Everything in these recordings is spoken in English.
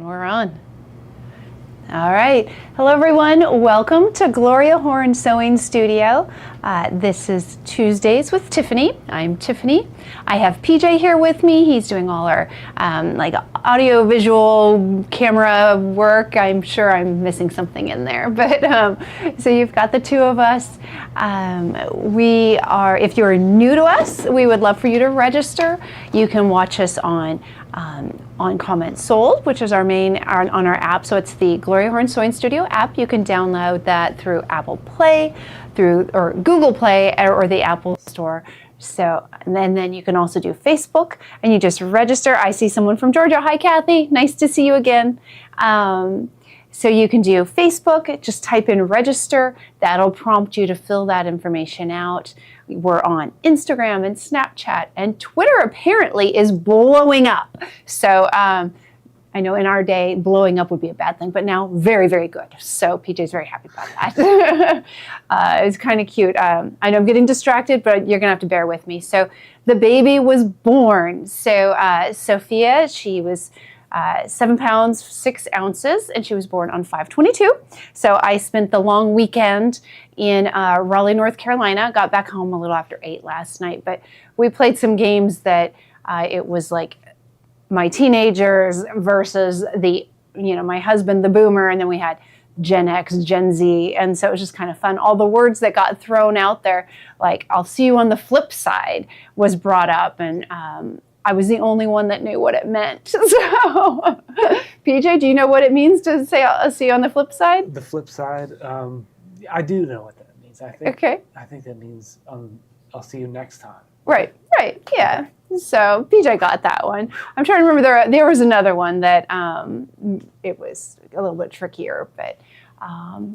We're on. All right. Hello, everyone. Welcome to Gloria Horn Sewing Studio. This is Tuesdays with Tiffany. I'm Tiffany. I have PJ here with me. He's doing all our audio, visual, camera work. I'm sure I'm missing something in there, but so you've got the two of us. If you're new to us, we would love for you to register. You can watch us on Comments Sold, which is our main on our app. So it's the Gloria Horn Sewing Studio app. You can download that through Apple Play, or Google Play, or the Apple Store. So, and then you can also do Facebook, and you just register. I see someone from Georgia. Hi, Kathy. Nice to see you again. So you can do Facebook, just type in register. That'll prompt you to fill that information out. We're on Instagram and Snapchat, and Twitter apparently is blowing up. So I know in our day, blowing up would be a bad thing, but now very, very good. So PJ's very happy about that. It's kind of cute. I know I'm getting distracted, but you're gonna have to bear with me. So the baby was born. So Sophia, she was 7 pounds, 6 ounces, and she was born on 5/22. So I spent the long weekend in Raleigh, North Carolina. Got back home a little after 8 last night, but we played some games that it was like my teenagers versus my husband, the boomer, and then we had Gen X, Gen Z, and so it was just kind of fun. All the words that got thrown out there, like "I'll see you on the flip side," was brought up, and I was the only one that knew what it meant. So, PJ, do you know what it means to say "I'll see you on the flip side"? The flip side, I do know what that means. I think that means I'll see you next time. Right, yeah. So PJ got that one. I'm trying to remember, there was another one that it was a little bit trickier, but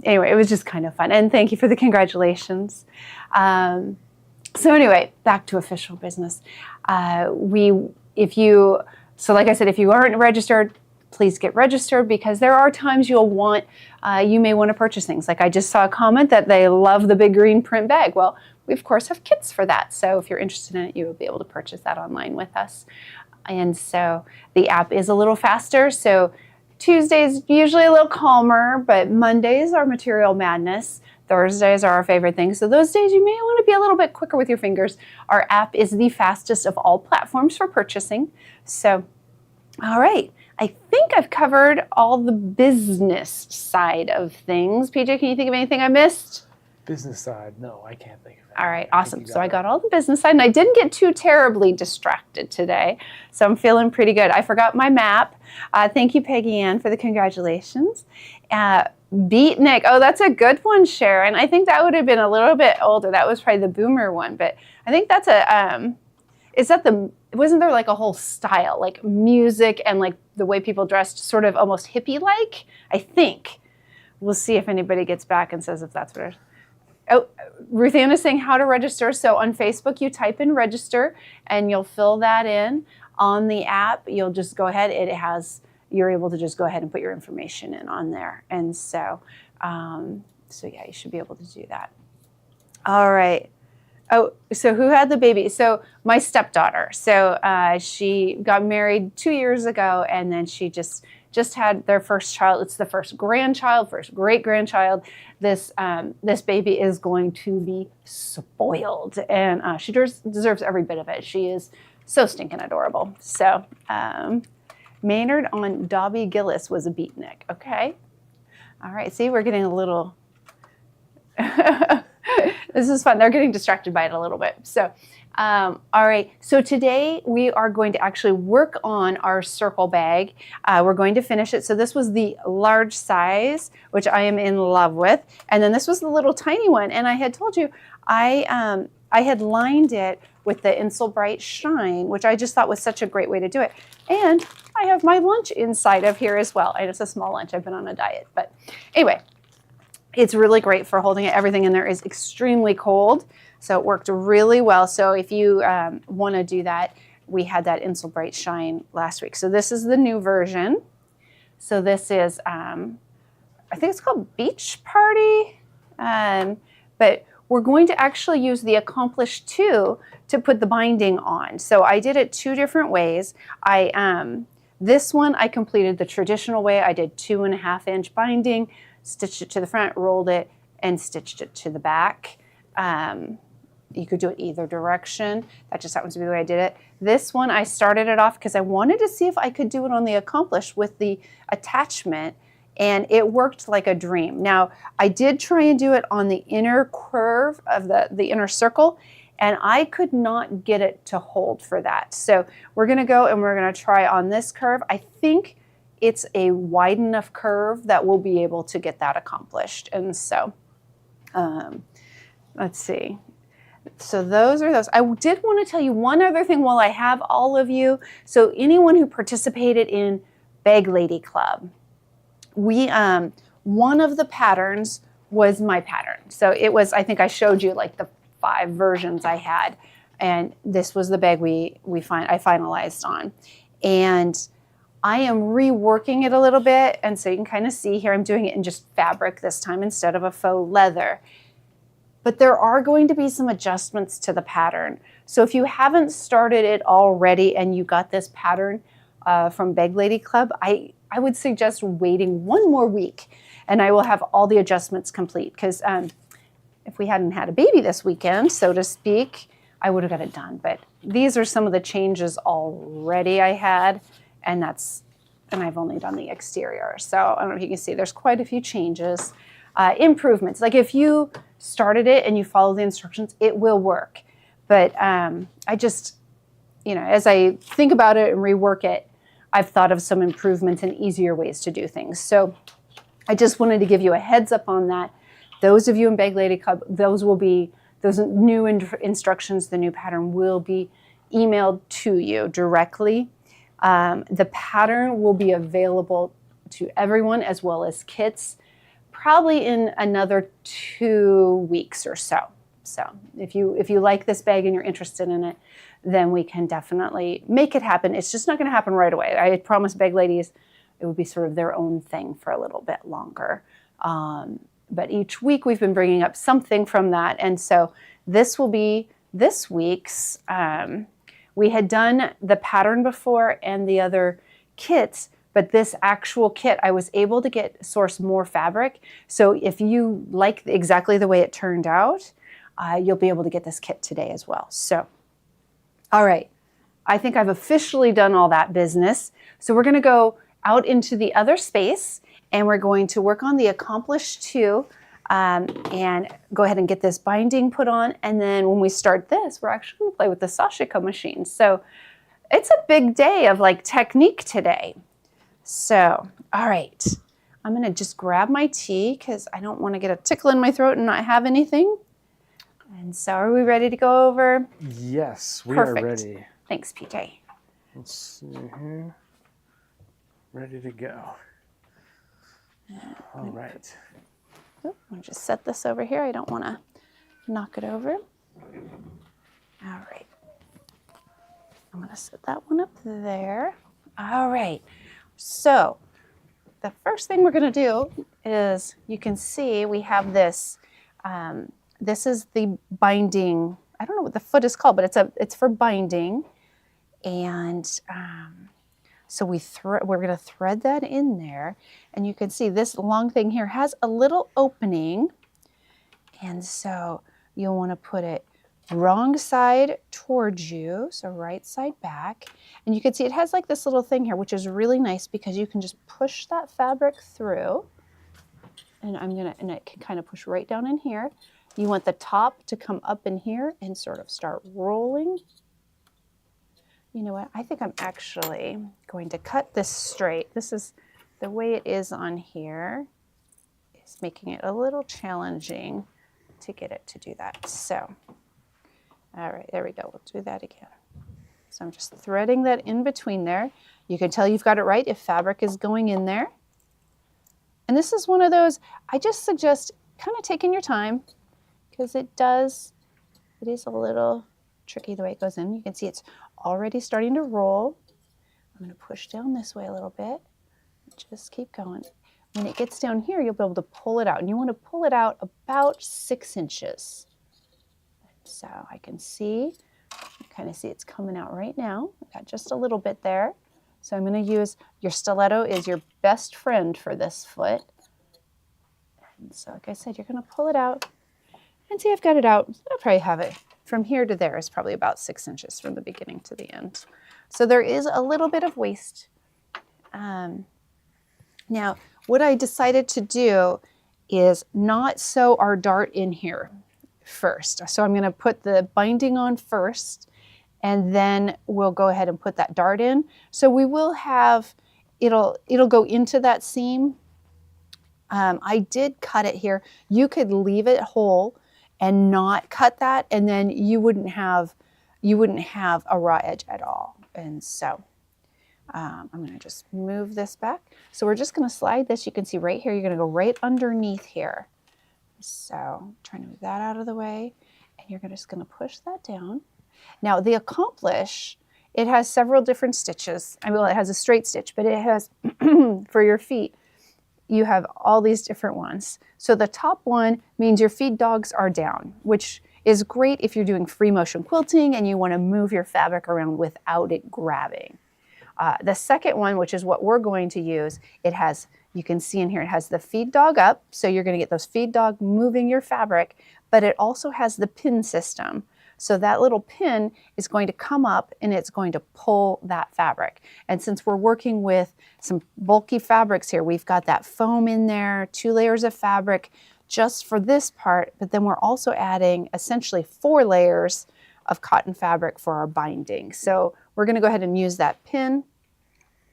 anyway, it was just kind of fun. And thank you for the congratulations. So anyway, back to official business. Like I said, if you aren't registered, please get registered, because there are times you may want to purchase things. Like I just saw a comment that they love the big green print bag. Well, we of course have kits for that. So if you're interested in it, you will be able to purchase that online with us. And so the app is a little faster. So Tuesdays usually a little calmer, but Mondays are material madness. Thursdays are our favorite thing. So those days you may want to be a little bit quicker with your fingers. Our app is the fastest of all platforms for purchasing. So, all right. I think I've covered all the business side of things. PJ, can you think of anything I missed? Business side? No, I can't think of it. All right, awesome. So I got all the business side, and I didn't get too terribly distracted today. So I'm feeling pretty good. I forgot my map. Thank you, Peggy Ann, for the congratulations. Beatnik. Oh, that's a good one, Sharon. I think that would have been a little bit older. That was probably the boomer one, but I think that's wasn't there like a whole style, like music and like the way people dressed, sort of almost hippie-like? I think. We'll see if anybody gets back and says if that's what it is. Oh, Ruth Ann is saying how to register. So on Facebook, you type in register and you'll fill that in. On the app, you'll just go ahead. You're able to just go ahead and put your information in on there. And so, yeah, you should be able to do that. All right. Oh, so who had the baby? So my stepdaughter. So she got married 2 years ago, and then she just had their first child. It's the first grandchild, first great-grandchild. This baby is going to be spoiled, and she deserves every bit of it. She is so stinking adorable. So Maynard on Dobby Gillis was a beatnik. Okay. All right. See, we're getting a little... This is fun. They're getting distracted by it a little bit. So, all right. So today we are going to actually work on our circle bag. We're going to finish it. So this was the large size, which I am in love with. And then this was the little tiny one. And I had told you I had lined it with the Insel Bright Shine, which I just thought was such a great way to do it. And I have my lunch inside of here as well. And it's a small lunch. I've been on a diet. But anyway. It's really great for holding it. Everything in there is extremely cold, so it worked really well. So if you want to do that, we had that Insel Bright Shine last week. So this is the new version. So this is, I think it's called Beach Party, but we're going to actually use the Accomplish 2 to put the binding on. So I did it 2 different ways. I This one I completed the traditional way. I did 2.5-inch binding, stitched it to the front, rolled it, and stitched it to the back. You could do it either direction. That just happens to be the way I did it. This one, I started it off because I wanted to see if I could do it on the Accomplish with the attachment, and it worked like a dream. Now, I did try and do it on the inner curve of the inner circle, and I could not get it to hold for that. So we're gonna go and we're gonna try on this curve. I think it's a wide enough curve that we'll be able to get that accomplished. And so, let's see. So those are those. I did want to tell you one other thing while I have all of you. So anyone who participated in Bag Lady Club, we one of the patterns was my pattern. So it was, I think I showed you like the 5 versions I had, and this was the bag I finalized on. And I am reworking it a little bit, and so you can kind of see here I'm doing it in just fabric this time instead of a faux leather. But there are going to be some adjustments to the pattern. So if you haven't started it already and you got this pattern from Bag Lady Club, I would suggest waiting 1 more week, and I will have all the adjustments complete. Because if we hadn't had a baby this weekend, so to speak, I would have got it done. But these are some of the changes already I had, and I've only done the exterior. So I don't know if you can see, there's quite a few changes. Improvements, like if you started it and you follow the instructions, it will work. But I just, as I think about it and rework it, I've thought of some improvements and easier ways to do things. So I just wanted to give you a heads up on that. Those of you in Bag Lady Club, those new instructions, the new pattern will be emailed to you directly. The pattern will be available to everyone as well as kits, probably in another 2 weeks or so. So if you like this bag and you're interested in it, then we can definitely make it happen. It's just not going to happen right away. I promised Bag Ladies it would be sort of their own thing for a little bit longer. But each week we've been bringing up something from that. And so this will be this week's. We had done the pattern before and the other kits, but this actual kit, I was able to source more fabric. So if you like exactly the way it turned out, you'll be able to get this kit today as well. So, all right, I think I've officially done all that business. So we're gonna go out into the other space and we're going to work on the Accomplish 2 and go ahead and get this binding put on. And then when we start this, we're actually gonna play with the Sashiko machine. So it's a big day of like technique today. So, all right, I'm gonna just grab my tea because I don't wanna get a tickle in my throat and not have anything. And so are we ready to go over? Yes, we Perfect. are ready. Thanks, PJ. Let's see here. Ready to go. All right. I'm gonna just set this over here. I don't wanna knock it over. All right. I'm gonna set that one up there. All right. So the first thing we're going to do is, you can see we have this. This is the binding. I don't know what the foot is called, but it's for binding. And so we're going to thread that in there. And you can see this long thing here has a little opening. And so you'll want to put it wrong side towards you, so right side back. And you can see it has like this little thing here, which is really nice because you can just push that fabric through. And it can kind of push right down in here. You want the top to come up in here and sort of start rolling. You know what, I think I'm actually going to cut this straight. This is the way it is on here. It's making it a little challenging to get it to do that. So, all right, there we go. We'll do that again. So I'm just threading that in between there. You can tell you've got it right if fabric is going in there. And this is one of those, I just suggest kind of taking your time because it is a little tricky the way it goes in. You can see it's already starting to roll. I'm going to push down this way a little bit. Just keep going. When it gets down here, you'll be able to pull it out. And you want to pull it out about 6 inches. So I can see, you kind of see it's coming out right now. I got just a little bit there. So I'm going to use, your stiletto is your best friend for this foot. And so like I said, you're going to pull it out and see I've got it out. I'll probably have it from here to there is probably about 6 inches from the beginning to the end. So there is a little bit of waste. Now, what I decided to do is not sew our dart in here first. So I'm going to put the binding on first, and then we'll go ahead and put that dart in. So we will have, it'll go into that seam. I did cut it here. You could leave it whole and not cut that, and then you wouldn't have a raw edge at all. And so I'm going to just move this back. So we're just going to slide this. You can see right here, you're going to go right underneath here. So trying to move that out of the way, and you're just going to push that down. Now the Accomplish, it has several different stitches. I mean, well, it has a straight stitch, but it has, for your feet, you have all these different ones. So the top one means your feed dogs are down, which is great if you're doing free motion quilting and you want to move your fabric around without it grabbing. The second one, which is what we're going to use, it has, you can see in here, it has the feed dog up. So you're going to get those feed dog moving your fabric, but it also has the pin system. So that little pin is going to come up and it's going to pull that fabric. And since we're working with some bulky fabrics here, we've got that foam in there, 2 layers of fabric just for this part, but then we're also adding essentially 4 layers of cotton fabric for our binding. So we're going to go ahead and use that pin.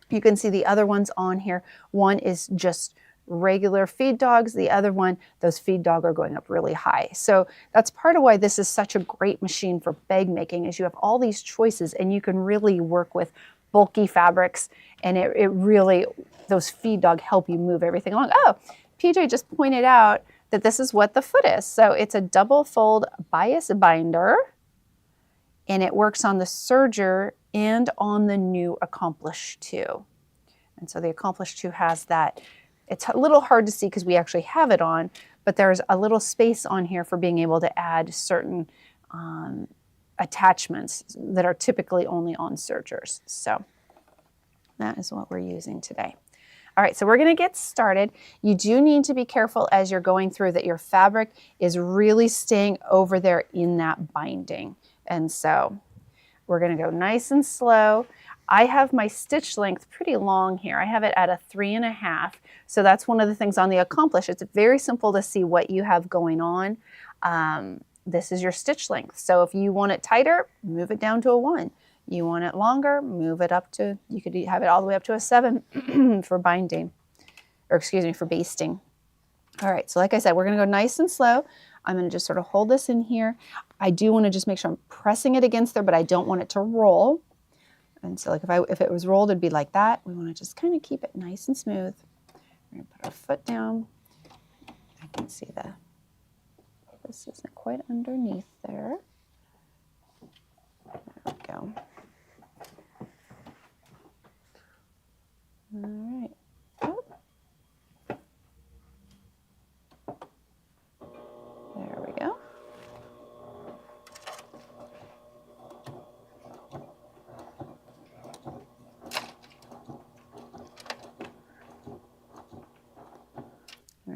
You can see the other ones on here. One is just regular feed dogs. The other one, those feed dog are going up really high. So that's part of why this is such a great machine for bag making, is you have all these choices and you can really work with bulky fabrics, and it really, those feed dog help you move everything along. Oh, PJ just pointed out that this is what the foot is. So it's a double fold bias binder, and it works on the serger and on the new Accomplish 2. And so the Accomplish 2 has that. It's a little hard to see because we actually have it on, but there's a little space on here for being able to add certain attachments that are typically only on sergers. So that is what we're using today. All right, so we're going to get started. You do need to be careful as you're going through that your fabric is really staying over there in that binding. And so we're going to go nice and slow. I have my stitch length pretty long here. I have it at a 3.5. So that's one of the things on the Accomplish. It's very simple to see what you have going on. This is your stitch length. So if you want it tighter, move it down to a 1. You want it longer, move it up to, you could have it all the way up to a 7 for binding, or excuse me, for basting. All right, so like I said, we're going to go nice and slow. I'm going to just sort of hold this in here. I do want to just make sure I'm pressing it against there, but I don't want it to roll. And so like if it was rolled, it'd be like that. We want to just kind of keep it nice and smooth. We're going to put our foot down. I can see this isn't quite underneath there. There we go. All right. Oh. There we go.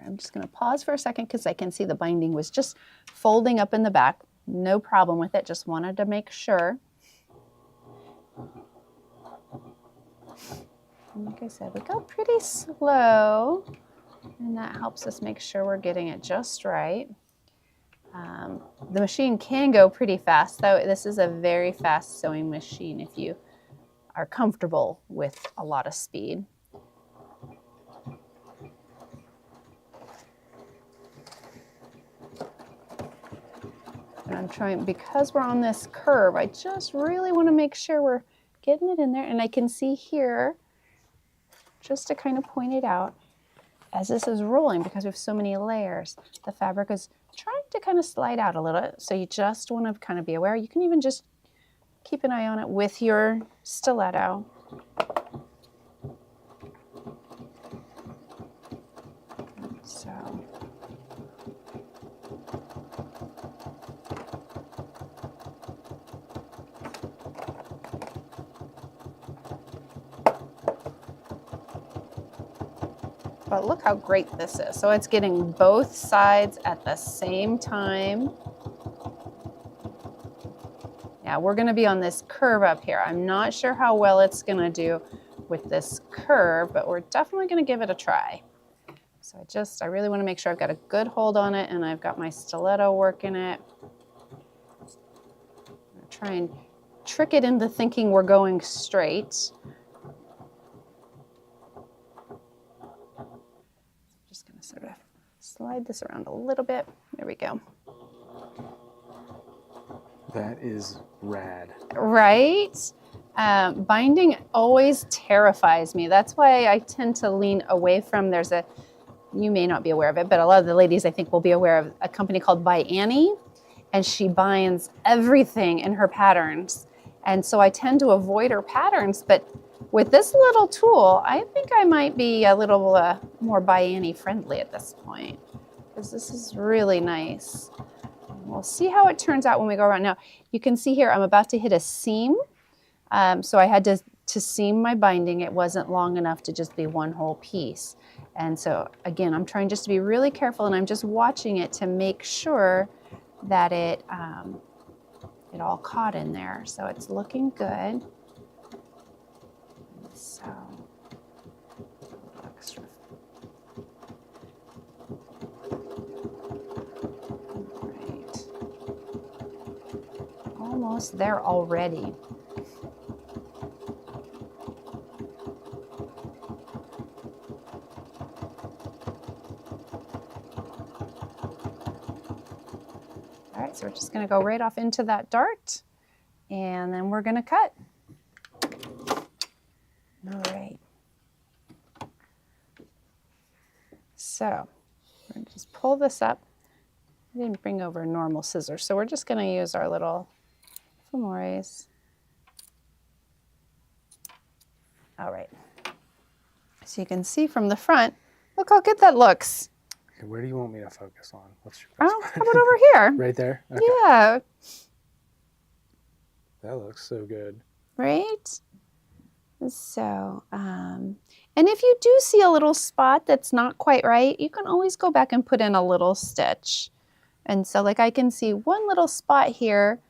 I'm just going to pause for a second because I can see the binding was just folding up in the back. No problem with it, just wanted to make sure. And like I said, we go pretty slow, and that helps us make sure we're getting it just right. The machine can go pretty fast, though. This is a very fast sewing machine if you are comfortable with a lot of speed. And I'm trying, because we're on this curve, I just really want to make sure we're getting it in there. And I can see here, just to kind of point it out, as this is rolling, because we have so many layers, the fabric is trying to kind of slide out a little. So you just want to kind of be aware. You can even just keep an eye on it with your stiletto. So. But look how great this is. So it's getting both sides at the same time. Yeah, we're going to be on this curve up here. I'm not sure how well it's going to do with this curve, but we're definitely going to give it a try. So I really want to make sure I've got a good hold on it and I've got my stiletto working it. I'm going to try and trick it into thinking we're going straight. I'm just going to sort of slide this around a little bit. There we go. That is rad. Right? Binding always terrifies me. That's why I tend to lean away from, you may not be aware of it, but a lot of the ladies I think will be aware of a company called By Annie, and she binds everything in her patterns. And so I tend to avoid her patterns, but with this little tool, I think I might be a little more By Annie friendly at this point, because this is really nice. We'll see how it turns out when we go around. Now, you can see here I'm about to hit a seam. So I had to seam my binding. It wasn't long enough to just be one whole piece. And so, again, I'm trying just to be really careful, and I'm just watching it to make sure that it all caught in there. So it's looking good. So, extra. Almost there already. All right, so we're just going to go right off into that dart, and then we're going to cut. All right. So we're going to just pull this up. I didn't bring over a normal scissors, so we're just going to use our little femores. All right. So you can see from the front, look how good that looks. Okay, where do you want me to focus on? What's your how about over here? Right there? Okay. Yeah. That looks so good. Right? So, and if you do see a little spot that's not quite right, you can always go back and put in a little stitch. And so like I can see one little spot here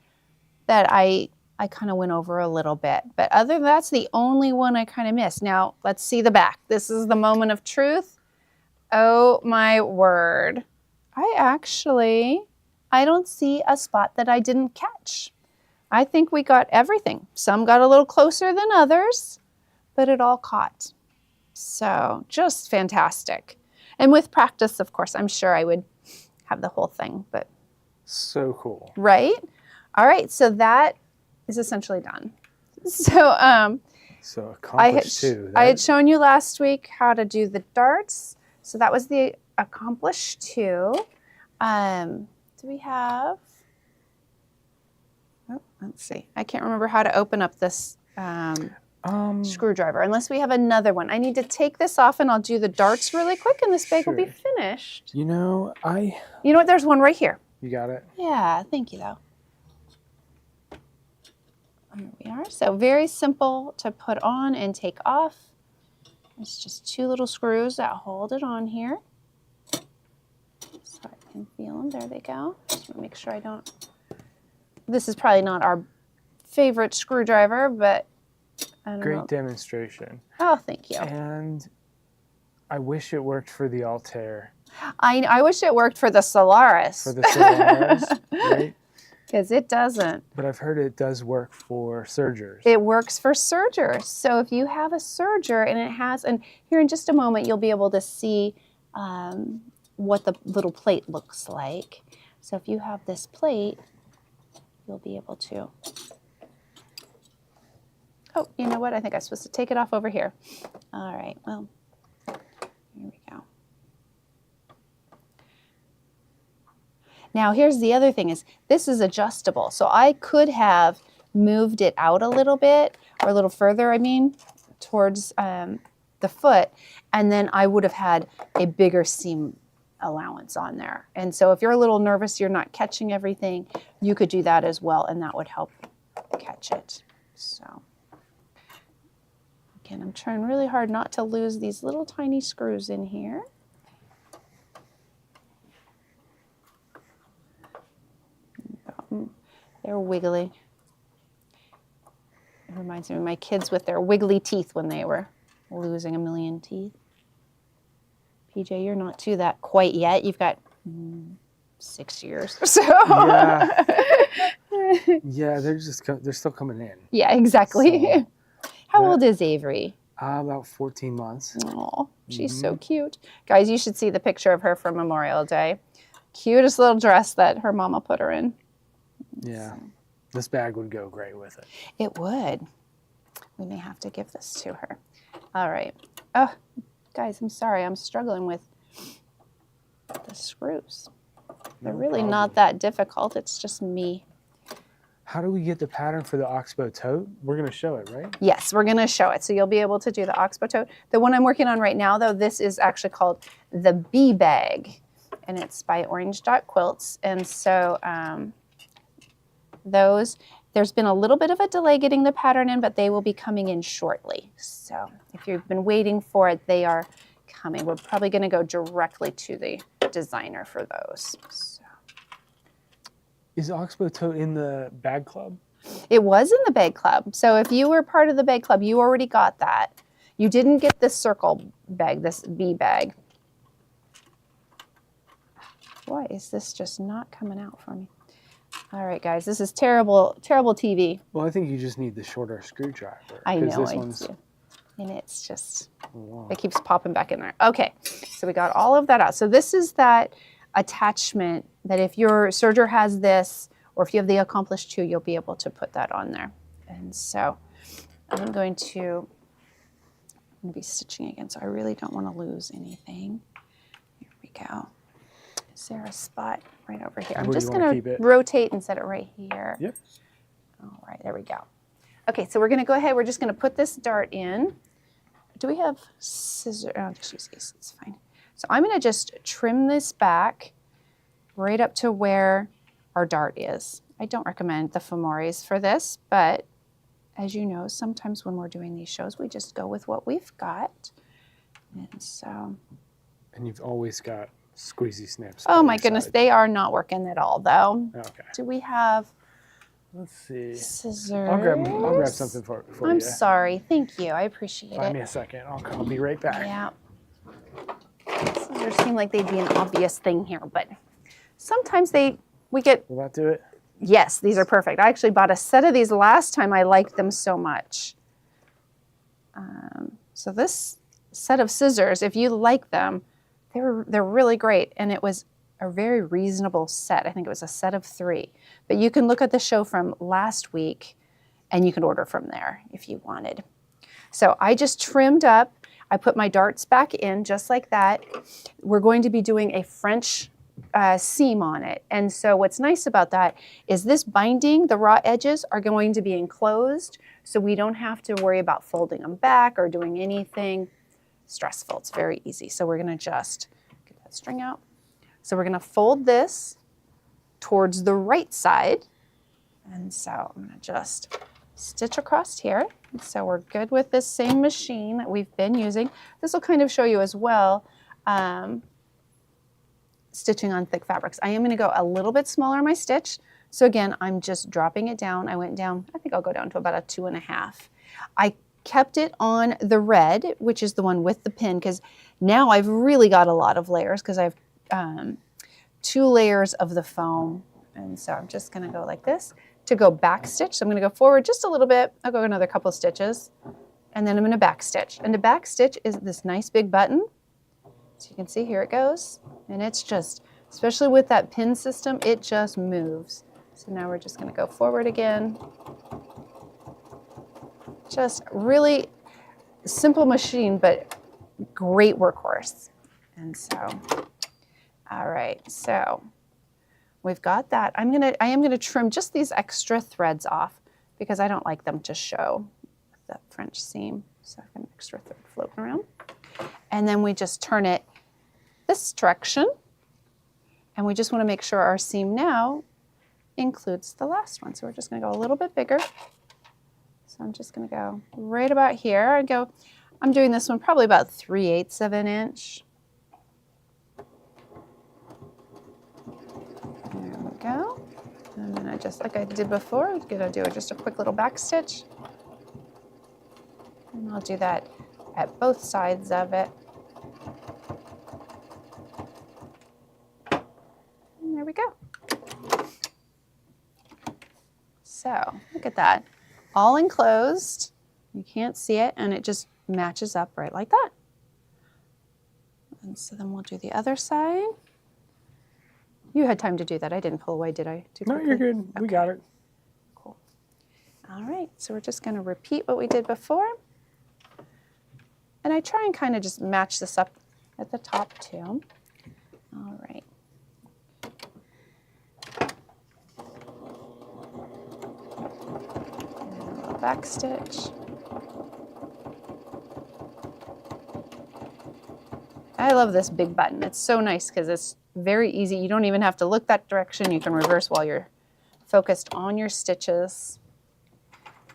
that I kind of went over a little bit, but other than that's the only one I kind of missed. Now let's see the back. This is the moment of truth. Oh my word. I don't see a spot that I didn't catch. I think we got everything. Some got a little closer than others, but it all caught. So just fantastic. And with practice, of course, I'm sure I would have the whole thing, but. So cool. Right? All right, so that is essentially done. So, accomplished too. I had shown you last week how to do the darts. So that was the accomplished two. Do we have? Oh, let's see. I can't remember how to open up this screwdriver unless we have another one. I need to take this off and I'll do the darts really quick and this bag will be finished. You know what? There's one right here. You got it? Yeah, thank you though. Here we are. So very simple to put on and take off. It's just two little screws that hold it on here. So I can feel them. There they go. Just want to make sure I don't. This is probably not our favorite screwdriver, but I don't know. Great demonstration. Oh, thank you. And I wish it worked for the Altair. I wish it worked for the Solaris. For the Solaris, right? Because it doesn't. But I've heard it does work for sergers. It works for sergers. So if you have a serger and it has, and here in just a moment, you'll be able to see what the little plate looks like. So if you have this plate, you'll be able to. Oh, you know what? I think I'm supposed to take it off over here. All right, well, here we go. Now, here's the other thing is this is adjustable. So I could have moved it out a little bit, or a little further, I mean, towards the foot, and then I would have had a bigger seam allowance on there. And so if you're a little nervous, you're not catching everything, you could do that as well, and that would help catch it. So Again, I'm trying really hard not to lose these little tiny screws in here. They're wiggly. It reminds me of my kids with their wiggly teeth when they were losing a million teeth. PJ, you're not to that quite yet. You've got 6 years or so. Yeah, they're still coming in. Yeah, exactly. So, How old is Avery? About 14 months. Oh, she's so cute. Guys, you should see the picture of her for Memorial Day. Cutest little dress that her mama put her in. Yeah, this bag would go great with it. It would. We may have to give this to her. All right. Oh, guys, I'm sorry. I'm struggling with the screws. They're really not that difficult. It's just me. How do we get the pattern for the Oxbow tote? We're going to show it, right? Yes, we're going to show it. So you'll be able to do the Oxbow tote. The one I'm working on right now, though, this is actually called the Bee Bag. And it's by Orange Dot Quilts. And so there's been a little bit of a delay getting the pattern in, but they will be coming in shortly. So if you've been waiting for it, they are coming. We're probably going to go directly to the designer for those. So. Is Oxbow tote in the bag club? It was in the bag club. So if you were part of the bag club, you already got that. You didn't get this circle bag, this bee bag. Why is this just not coming out for me? All right, guys, this is terrible, terrible TV. Well, I think you just need the shorter screwdriver. I know, this I one's... do. And it's just, Wow. it keeps popping back in there. Okay, so we got all of that out. So this is that attachment that if your serger has this, or if you have the Accomplished 2, you'll be able to put that on there. And so I'm going to be stitching again, so I really don't want to lose anything. Here we go. Is there a spot right over here? I'm just going to rotate and set it right here. Yep. All right, there we go. Okay, so we're going to go ahead. We're just going to put this dart in. Do we have scissors? Oh, just use these. It's fine. So I'm going to just trim this back right up to where our dart is. I don't recommend the femoris for this, but as you know, sometimes when we're doing these shows, we just go with what we've got. And so. And you've always got squeezy snips. Oh my goodness, they are not working at all though. Okay. Do we have? Let's see. Scissors. I'll grab something for you. I'm sorry. Thank you. I appreciate it. Buy me a second. I'll be right back. Yeah. Scissors seem like they'd be an obvious thing here, but sometimes we get. Will that do it? Yes, these are perfect. I actually bought a set of these last time. I liked them so much. So this set of scissors, if you like them, they're really great, and it was a very reasonable set. I think it was a set of 3. But you can look at the show from last week, and you can order from there if you wanted. So I just trimmed up. I put my darts back in just like that. We're going to be doing a French seam on it. And so what's nice about that is this binding, the raw edges are going to be enclosed, so we don't have to worry about folding them back or doing anything stressful. It's very easy. So we're going to just get that string out. So we're going to fold this towards the right side. And so I'm going to just stitch across here. And so we're good with this same machine that we've been using. This will kind of show you as well stitching on thick fabrics. I am going to go a little bit smaller in my stitch. So again, I'm just dropping it down. I went down, I think I'll go down to about a 2.5. I kept it on the red, which is the one with the pin, because now I've really got a lot of layers because I have 2 layers of the foam. And so I'm just going to go like this to go back stitch. So I'm going to go forward just a little bit. I'll go another couple of stitches, and then I'm going to back stitch. And the back stitch is this nice big button. So you can see here it goes. And it's just, especially with that pin system, it just moves. So now we're just going to go forward again. Just really simple machine, but great workhorse. And so, all right, so we've got that. I am gonna trim just these extra threads off because I don't like them to show the French seam. So I've got an extra thread floating around. And then we just turn it this direction. And we just want to make sure our seam now includes the last one. So we're just going to go a little bit bigger. So I'm just going to go right about here. I'm doing this one probably about 3/8 of an inch. There we go. And then just like I did before, I'm going to do just a quick little back stitch. And I'll do that at both sides of it. And there we go. So look at that. All enclosed. You can't see it, and it just matches up right like that. And so then we'll do the other side. You had time to do that. I didn't pull away, did I? No, you're good. Okay. We got it. Cool. All right, so we're just going to repeat what we did before. And I try and kind of just match this up at the top too. All right. And a little back stitch. I love this big button. It's so nice because it's very easy. You don't even have to look that direction. You can reverse while you're focused on your stitches.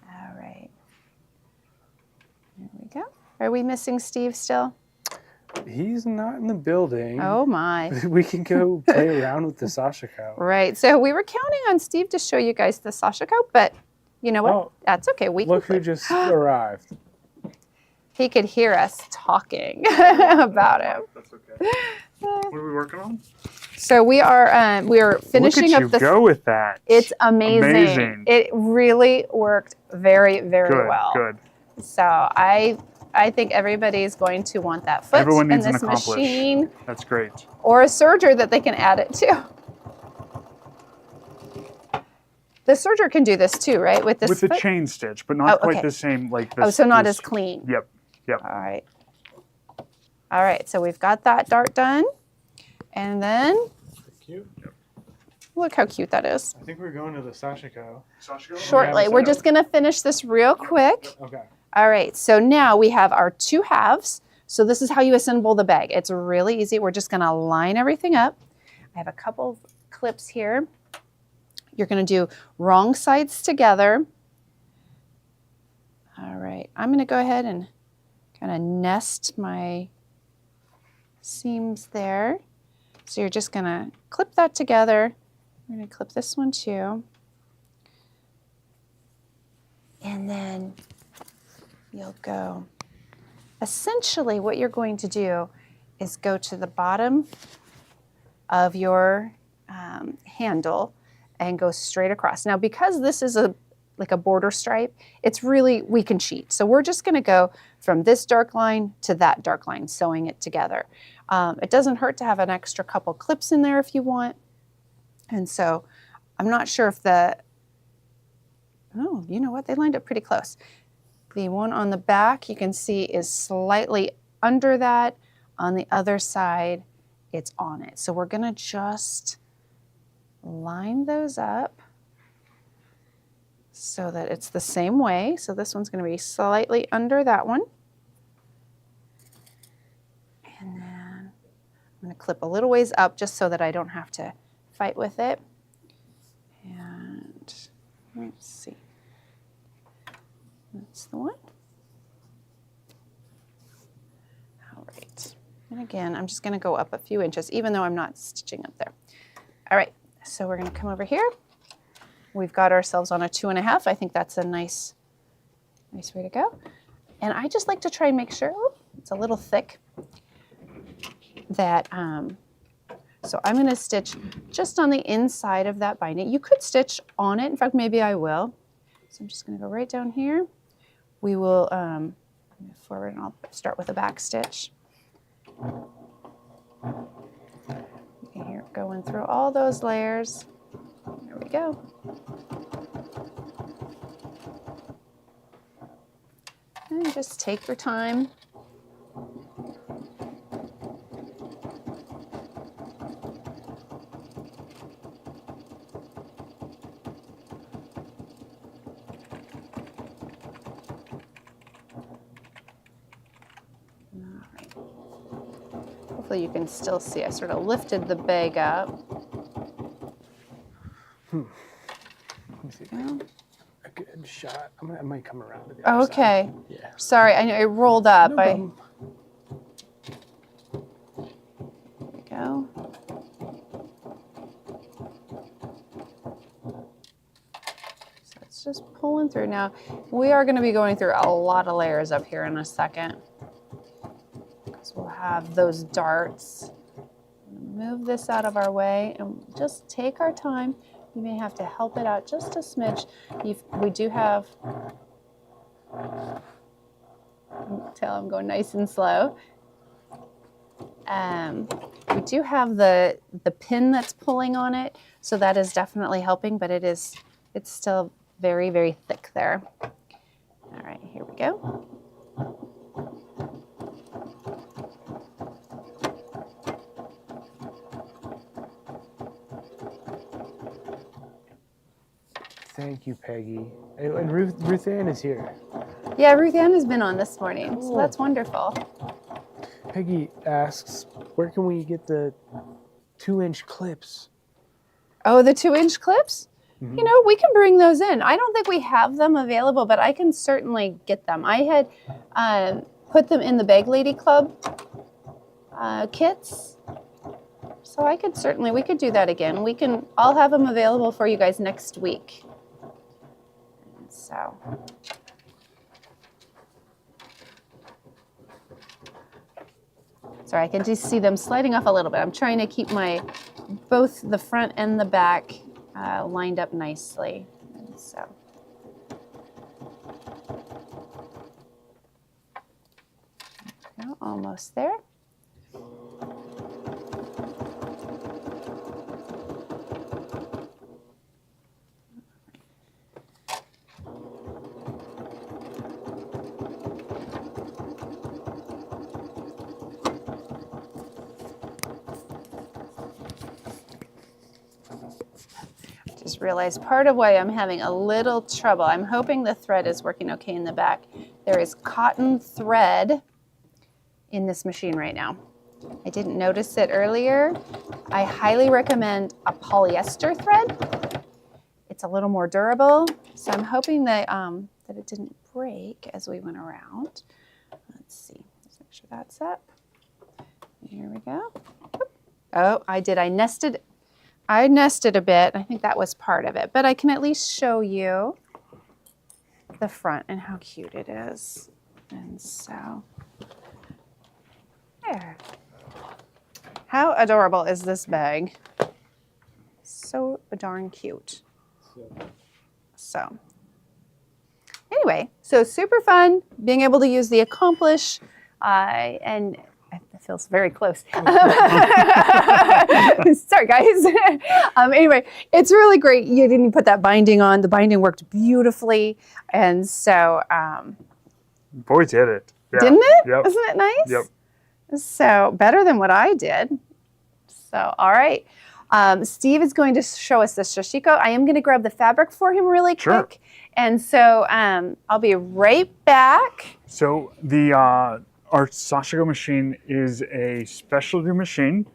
All right. There we go. Are we missing Steve still? He's not in the building. Oh my. We can go play around with the Sashiko. Right. So we were counting on Steve to show you guys the Sashiko, but you know what? Oh, that's okay. Look who just arrived. He could hear us talking about him. That's okay. What are we working on? So we are finishing up the. Go with that. It's amazing. It really worked very, very well. Good. So I think everybody's going to want that foot Everyone needs in this machine. That's great. Or a serger that they can add it to. The serger can do this too, right? With the chain stitch, but not quite the same like this. Oh, so not as clean. Yep. All right. All right, so we've got that dart done. And then, Cute. Look how cute that is. I think we're going to the Sashiko. Shortly. We're just going to finish this real quick. Okay. All right, so now we have our 2 halves. So this is how you assemble the bag. It's really easy. We're just going to line everything up. I have a couple of clips here. You're going to do wrong sides together. All right, I'm going to go ahead and kind of nest my seams there. So you're just going to clip that together. We're going to clip this one too. And then you'll go. Essentially what you're going to do is go to the bottom of your handle and go straight across. Now because this is like a border stripe, it's really, we can cheat. So we're just gonna go from this dark line to that dark line, sewing it together. It doesn't hurt to have an extra couple clips in there if you want. And so I'm not sure if oh, you know what, they lined up pretty close. The one on the back you can see is slightly under that. On the other side, it's on it. So we're gonna just line those up so that it's the same way. So this one's going to be slightly under that one. And then I'm going to clip a little ways up just so that I don't have to fight with it. And let's see. That's the one. All right. And again, I'm just going to go up a few inches, even though I'm not stitching up there. All right. So we're going to come over here. We've got ourselves on a 2.5. I think that's a nice way to go. And I just like to try and make sure, it's a little thick, that, so I'm going to stitch just on the inside of that binding. You could stitch on it. In fact, maybe I will. So I'm just going to go right down here. We will move forward, and I'll start with a back stitch. Here, going through all those layers. There we go. And just take your time. Hopefully you can still see. I sort of lifted the bag up. Let me see. good shot. I might come around to the other side. Okay. Yeah. Sorry, I know it rolled up. No problem. There we go. So it's just pulling through. Now, we are going to be going through a lot of layers up here in a second. Because we'll have those darts. Move this out of our way and just take our time. You may have to help it out just a smidge. We do have, tell I'm going nice and slow. We do have the pin that's pulling on it, so that is definitely helping, but it's still very, very thick there. All right, here we go. Thank you, Peggy. And Ruth Ann is here. Yeah, Ruth Ann has been on this morning, cool. So that's wonderful. Peggy asks, where can we get the 2-inch clips? Oh, the 2-inch clips? Mm-hmm. You know, we can bring those in. I don't think we have them available, but I can certainly get them. I had put them in the Bag Lady Club kits. So we could do that again. I'll have them available for you guys next week. So. Sorry, I can just see them sliding off a little bit. I'm trying to keep both the front and the back lined up nicely. And so. There we go, almost there. Just realized part of why I'm having a little trouble. I'm hoping the thread is working okay in the back. There is cotton thread in this machine right now. I didn't notice it earlier. I highly recommend a polyester thread. It's a little more durable. So I'm hoping that, that it didn't break as we went around. Let's see, let's make sure that's up. Here we go. Oh, I did. I nested a bit. I think that was part of it, but I can at least show you the front and how cute it is. And so, there. How adorable is this bag? So darn cute. So, anyway, so super fun being able to use the Accomplish and it feels very close. Sorry, guys. Anyway, it's really great. You didn't put that binding on. The binding worked beautifully. And so... Boy, did it. Yeah. Didn't it? Yep. Isn't it nice? Yep. So, better than what I did. So, all right. Steve is going to show us the Sashiko. I am going to grab the fabric for him really quick. Sure. And so, I'll be right back. So, our Sashiko machine is a specialty machine,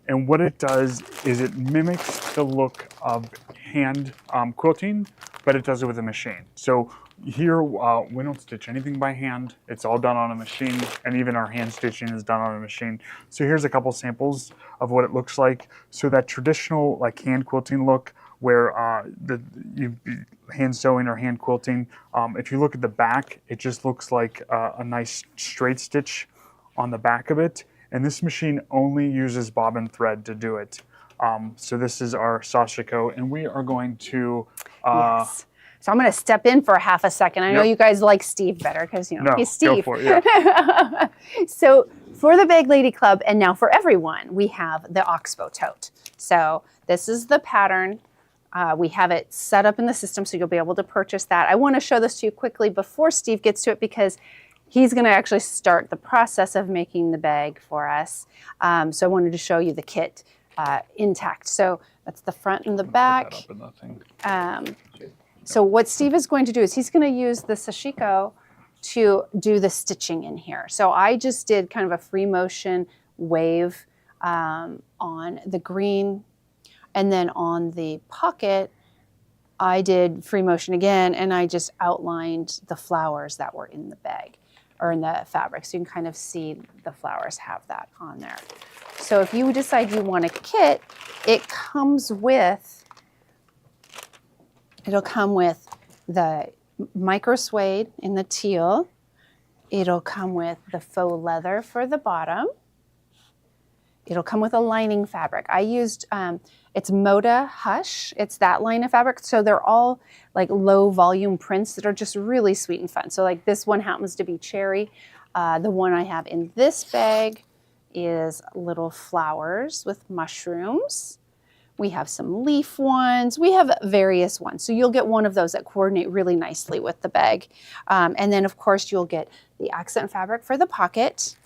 and what it does is it mimics the look of hand quilting, but it does it with a machine. So here, we don't stitch anything by hand. It's all done on a machine, and even our hand stitching is done on a machine. So here's a couple samples of what it looks like. So that traditional like hand quilting look, where you hand sewing or hand quilting, if you look at the back, it just looks like a nice straight stitch on the back of it. And this machine only uses bobbin thread to do it. So this is our Sashiko, and we are going to... yes. So I'm going to step in for half a second. I know you guys like Steve better because, you know, he's Steve. Go for it, yeah. So for the Bag Lady Club, and now for everyone, we have the Oxbow tote. So this is the pattern. We have it set up in the system, so you'll be able to purchase that. I want to show this to you quickly before Steve gets to it because he's going to actually start the process of making the bag for us. So I wanted to show you the kit intact. So that's the front and the back. So what Steve is going to do is he's going to use the Sashiko to do the stitching in here. So I just did kind of a free motion wave on the green, and then on the pocket, I did free motion again, and I just outlined the flowers that were in the bag or in the fabric. So you can kind of see the flowers have that on there. So if you decide you want a kit, it comes with, it'll come with the micro suede in the teal. It'll come with the faux leather for the bottom. It'll come with a lining fabric. I used, it's Moda Hush. It's that line of fabric. So they're all like low volume prints that are just really sweet and fun. So like this one happens to be cherry. The one I have in this bag is little flowers with mushrooms. We have some leaf ones. We have various ones. So you'll get one of those that coordinate really nicely with the bag. And then of course you'll get the accent fabric for the pocket.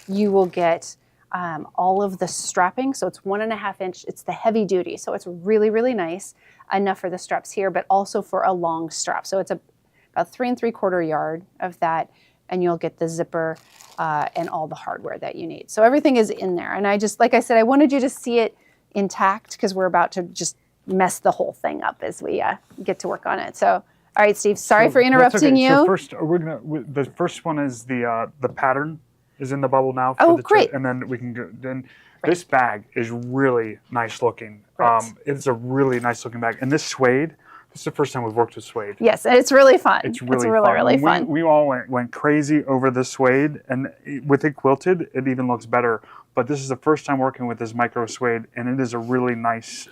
You will get all of the strapping. So it's 1.5 inch. It's the heavy duty. So it's really, really nice. Enough for the straps here, but also for a long strap. So it's about 3 3/4 yard of that. And you'll get the zipper and all the hardware that you need. So everything is in there. And I just, like I said, I wanted you to see it intact because we're about to just mess the whole thing up as we get to work on it. So, all right, Steve, sorry for interrupting you. So first, the first one is the pattern is in the bubble now. Oh, great. And then we can go, then this bag is really nice looking. Right. It's a really nice looking bag. And this suede, this is the first time we've worked with suede. Yes, and it's really fun. It's really fun. We all went crazy over the suede, and with it quilted, it even looks better. But this is the first time working with this micro suede, and it is a really nice,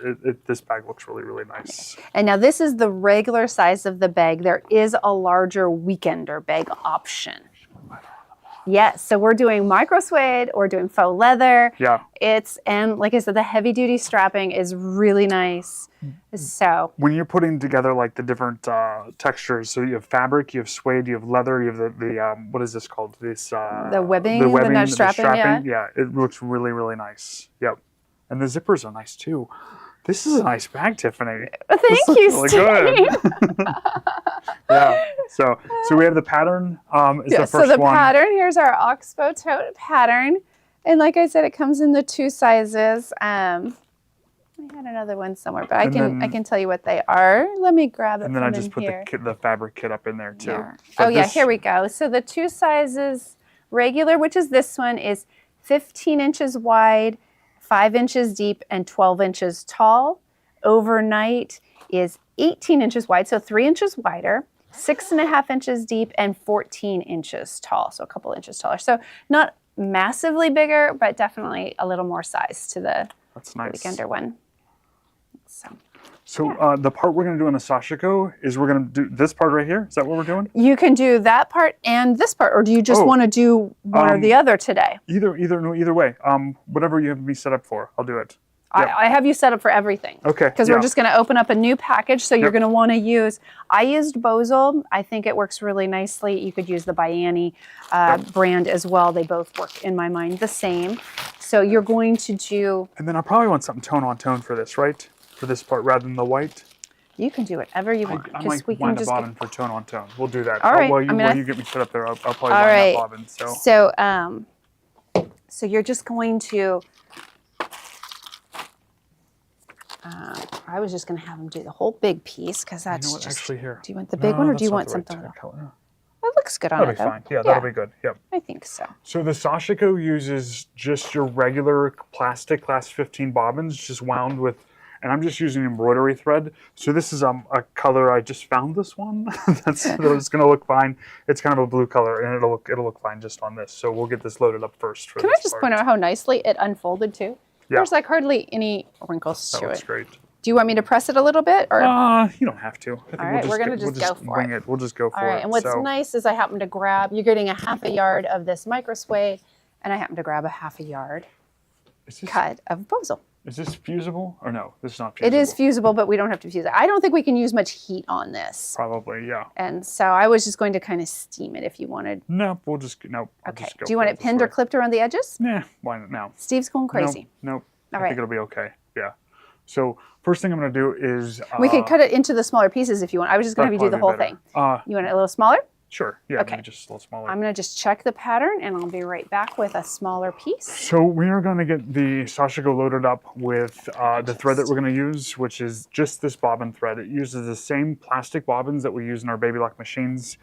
this bag looks really, really nice. And now this is the regular size of the bag. There is a larger weekender bag option. Yes, so we're doing micro suede, we're doing faux leather. Yeah. And like I said, the heavy duty strapping is really nice. So when you're putting together like the different textures, so you have fabric, you have suede, you have leather, you have the what is this called? This the webbing, the strapping. Yeah, it looks really, really nice. Yep. And the zippers are nice too. This is a nice bag, Tiffany. Thank you, really Steve. Good. Yeah. So we have the pattern. Is the first so the one. pattern, here's our Oxbow tote pattern. And like I said, it comes in the 2 sizes. I had another one somewhere, but I can tell you what they are. Let me grab it. And then I just put the fabric kit up in there too. Yeah. Oh yeah, here we go. So the 2 sizes regular, which is this one, is 15 inches wide, 5 inches deep, and 12 inches tall. Overnight is 18 inches wide, so 3 inches wider, 6.5 inches deep, and 14 inches tall, so a couple inches taller. So not massively bigger, but definitely a little more size to the weekender one. So the part we're going to do on the Sashiko is we're going to do this part right here. Is that what we're doing? You can do that part and this part, or do you just want to do one or the other today? Either way. Whatever you have me set up for, I'll do it. Yep. I have you set up for everything. Okay. Because we're just going to open up a new package, so you're going to want to use, I used Bozal. I think it works really nicely. You could use the Biani brand as well. They both work, in my mind, the same. So you're going to do... And then I probably want something tone on tone for this, right? For this part rather than the white. You can do whatever you want. I might wind a bobbin for tone on tone. We'll do that. All right. While you get me set up there, I'll probably wind that bobbin. So you're just going to... I was just going to have them do the whole big piece because that's you know what, just... Actually, here. Do you want the big one or do you want something? Color. It looks good on it, That'll be fine. Yeah, that'll be good. Yep. I think so. So the Sashiko uses just your regular plastic class 15 bobbins, just wound with, and I'm just using embroidery thread. So this is a color, I just found this one. That's going to look fine. It's kind of a blue color, and it'll look fine just on this. So we'll get this loaded up first. Can I just point out how nicely it unfolded too? Yeah. There's like hardly any wrinkles to it. That looks great. Do you want me to press it a little bit? Or? You don't have to. I think all right, we're going to just go for it. We'll just go for it. All right, and what's nice is I happen to grab, you're getting a 1/2 yard of this micro suede, and I happen to grab a 1/2 yard cut of Bozal. Is this fusible or no? This is not fusible. It is fusible, but we don't have to fuse it. I don't think we can use much heat on this. Probably, yeah. And so I was just going to kind of steam it if you wanted. No, we'll just, no. Okay, do you want it pinned or clipped around the edges? Nah, why not now? Steve's going crazy. Nope. All I right. think it'll be okay, yeah. So first thing I'm going to do is... we could cut it into the smaller pieces if you want. I was just going to have you do the whole thing. You want it a little smaller? Sure, yeah, Okay. maybe just a little smaller. I'm going to just check the pattern and I'll be right back with a smaller piece. So we are going to get the Sashiko loaded up with the thread that we're going to use, which is just this bobbin thread. It uses the same plastic bobbins that we use in our baby lock machines.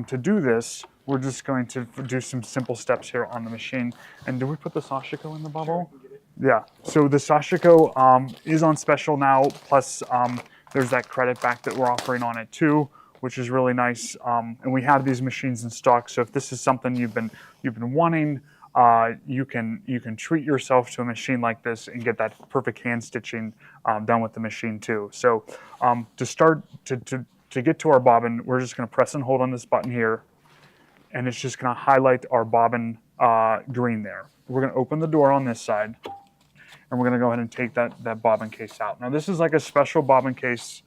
To do this, we're just going to do some simple steps here on the machine. And do we put the Sashiko in the bubble? Sure, yeah, so the Sashiko is on special now, plus there's that credit back that we're offering on it too, which is really nice. And we have these machines in stock, so if this is something you've been wanting, you can treat yourself to a machine like this and get that perfect hand stitching done with the machine too. So to start to get to our bobbin, we're just going to press and hold on this button here, and it's just going to highlight our bobbin green there. We're going to open the door on this side, and we're going to go ahead and take that bobbin case out. Now this is like a special bobbin case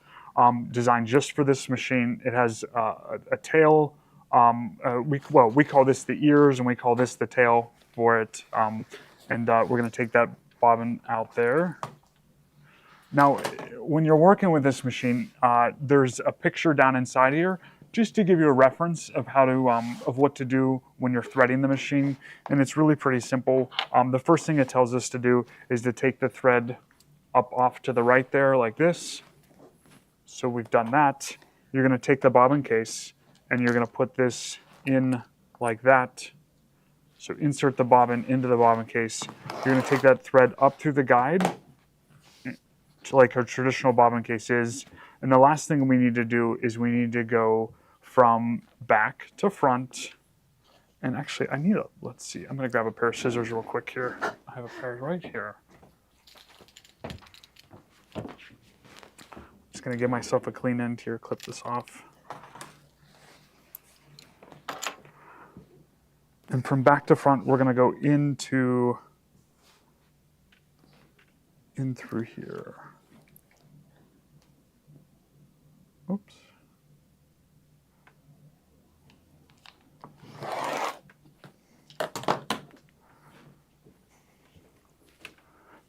designed just for this machine. It has a tail. We call this the ears, and we call this the tail for it. We're going to take that bobbin out there. Now, when you're working with this machine, there's a picture down inside here, just to give you a reference of how to of what to do when you're threading the machine, and it's really pretty simple. The first thing it tells us to do is to take the thread up off to the right there, like this. So we've done that. You're going to take the bobbin case and you're going to put this in like that. So insert the bobbin into the bobbin case. You're going to take that thread up through the guide, like a traditional bobbin case is. And the last thing we need to do is we need to go from back to front. And actually, let's see, I'm going to grab a pair of scissors real quick here. I have a pair right here. Just going to give myself a clean end here, clip this off. And from back to front, we're going to go in through here. Oops.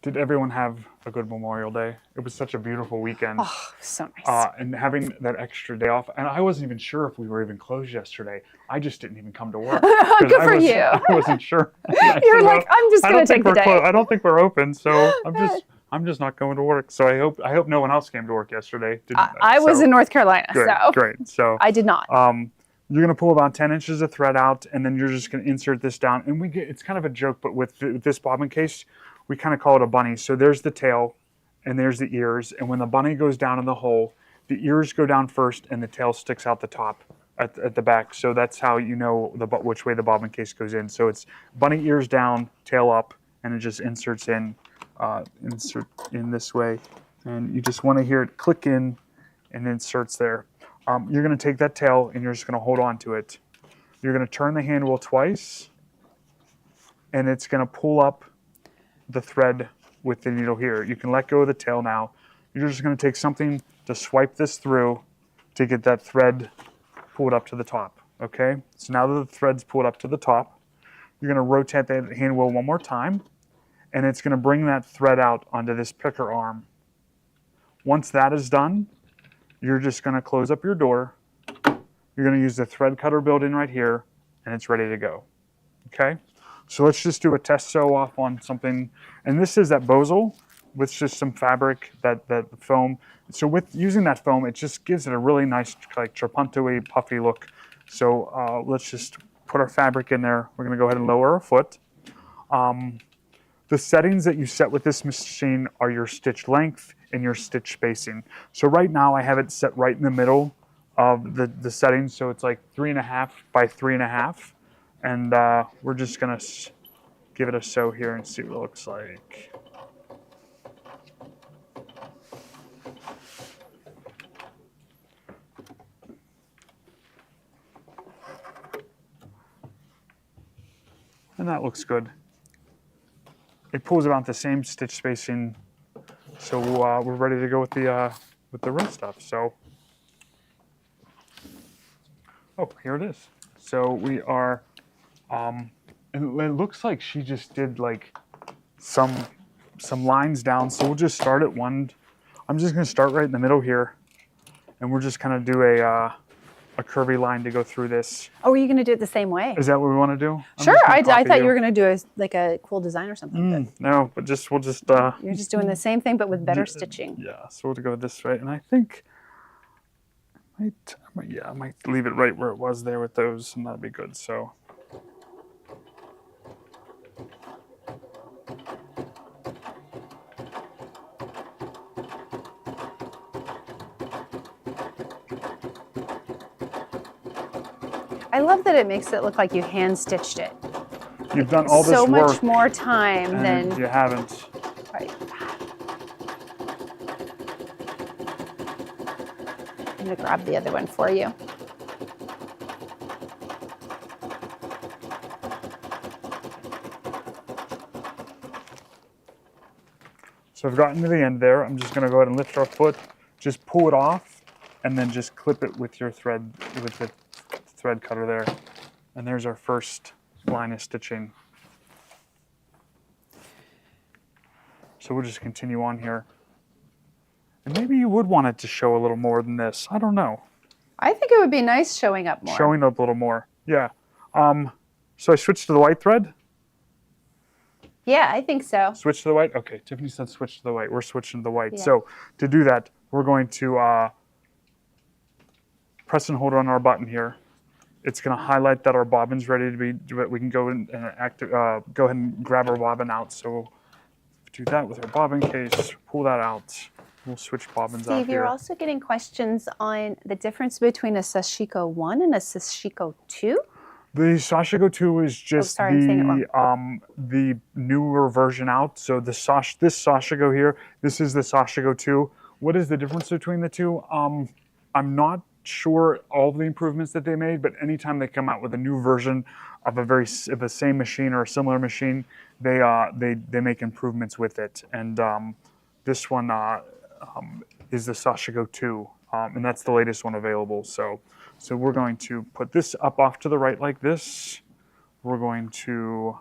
Did everyone have a good Memorial Day? It was such a beautiful weekend. Oh, so nice. And having that extra day off, and I wasn't even sure if we were even closed yesterday. I just didn't even come to work. Good for you. I wasn't sure. You're like, I'm just going to take the day. I don't think we're open, so I'm just not going to work. So I hope no one else came to work yesterday. I was in North Carolina, Great. So I did not. You're going to pull about 10 inches of thread out, and then you're just going to insert this down. And it's kind of a joke, but with this bobbin case, we kind of call it a bunny. So there's the tail, and there's the ears. And when the bunny goes down in the hole, the ears go down first, and the tail sticks out the top at the back. So that's how you know which way the bobbin case goes in. So it's bunny ears down, tail up, and it just inserts in this way. And you just want to hear it click in and inserts there. You're going to take that tail, and you're just going to hold on to it. You're going to turn the handle twice, and it's going to pull up the thread with the needle here. You can let go of the tail now. You're just going to take something to swipe this through to get that thread pulled up to the top. Okay, so now that the thread's pulled up to the top, you're going to rotate that hand wheel one more time, and it's going to bring that thread out onto this picker arm. Once that is done, you're just going to close up your door. You're going to use the thread cutter built-in right here, and it's ready to go. Okay? So let's just do a test sew off on something. And this is that Bosel with just some fabric, that foam. So with using that foam, it just gives it a really nice, like, trapunto-y, puffy look. So let's just put our fabric in there. We're going to go ahead and lower our foot. The settings that you set with this machine are your stitch length and your stitch spacing. So right now I have it set right in the middle of the settings. So it's like 3.5 by 3.5. And we're just gonna give it a sew here and see what it looks like. And that looks good. It pulls about the same stitch spacing, so we're ready to go with the rest stuff. So, oh, here it is. So we are. And it looks like she just did like some lines down. So we'll just start at one. I'm just going to start right in the middle here, and we're just going to do a curvy line to go through this. Oh, are you going to do it the same way? Is that what we want to do? Sure. I thought you were going to do like a cool design or something. No, but we'll just. You're just doing the same thing, but with better stitching. Yeah, so we'll go this way, and I think, I might leave it right where it was there with those, and that'll be good. So. I love that it makes it look like you hand stitched it. You've done all this so work. much more time and than you haven't. Right. I'm gonna grab the other one for you. So I've gotten to the end there. I'm just gonna go ahead and lift our foot, just pull it off, and then just clip it with your thread, with the thread cutter there. And there's our first line of stitching. So we'll just continue on here. And maybe you would want it to show a little more than this. I don't know. I think it would be nice showing up more. Showing up a little more, yeah. So I switched to the white thread? Yeah, I think so. Switch to the white? Okay, Tiffany said switch to the white. We're switching to the white. Yeah. So to do that, we're going to press and hold on our button here. It's going to highlight that our bobbin's ready to be, we can go in and go ahead and grab our bobbin out. So do that with our bobbin case, pull that out. We'll switch bobbins out here. Steve, you're also getting questions on the difference between a Sashiko 1 and a Sashiko 2. The Sashiko 2 is just the newer version out. So this Sashiko here, this is the Sashiko 2. What is the difference between the two? I'm not sure all of the improvements that they made, but anytime they come out with a new version of the same machine or a similar machine, they make improvements with it. And this one is the Sashiko 2, and that's the latest one available. So we're going to put this up off to the right like this. We're going to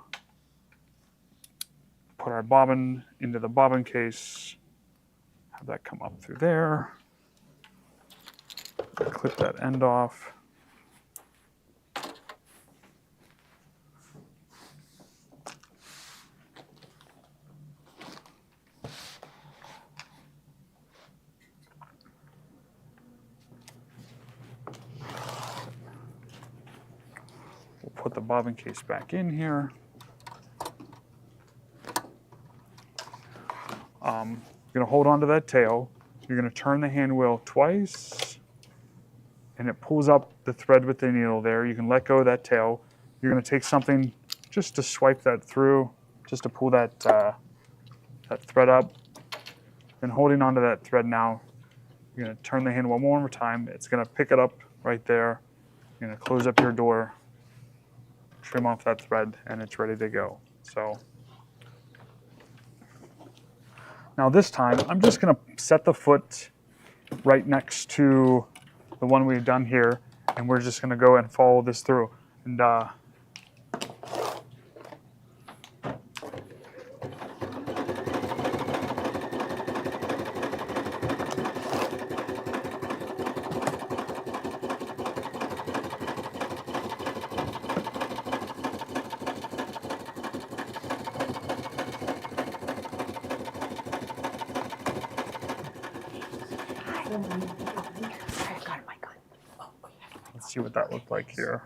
put our bobbin into the bobbin case, have that come up through there. Clip that end off. We'll put the bobbin case back in here. You're going to hold on to that tail. You're going to turn the hand wheel twice, and it pulls up the thread with the needle there. You can let go of that tail. You're going to take something just to swipe that through, just to pull that, that thread up. And holding onto that thread now, you're going to turn the hand one more time. It's going to pick it up right there. You're going to close up your door, trim off that thread, and it's ready to go. So now this time, I'm just going to set the foot right next to the one we've done here, and we're just going to go and follow this through. And let's see what that looked like here.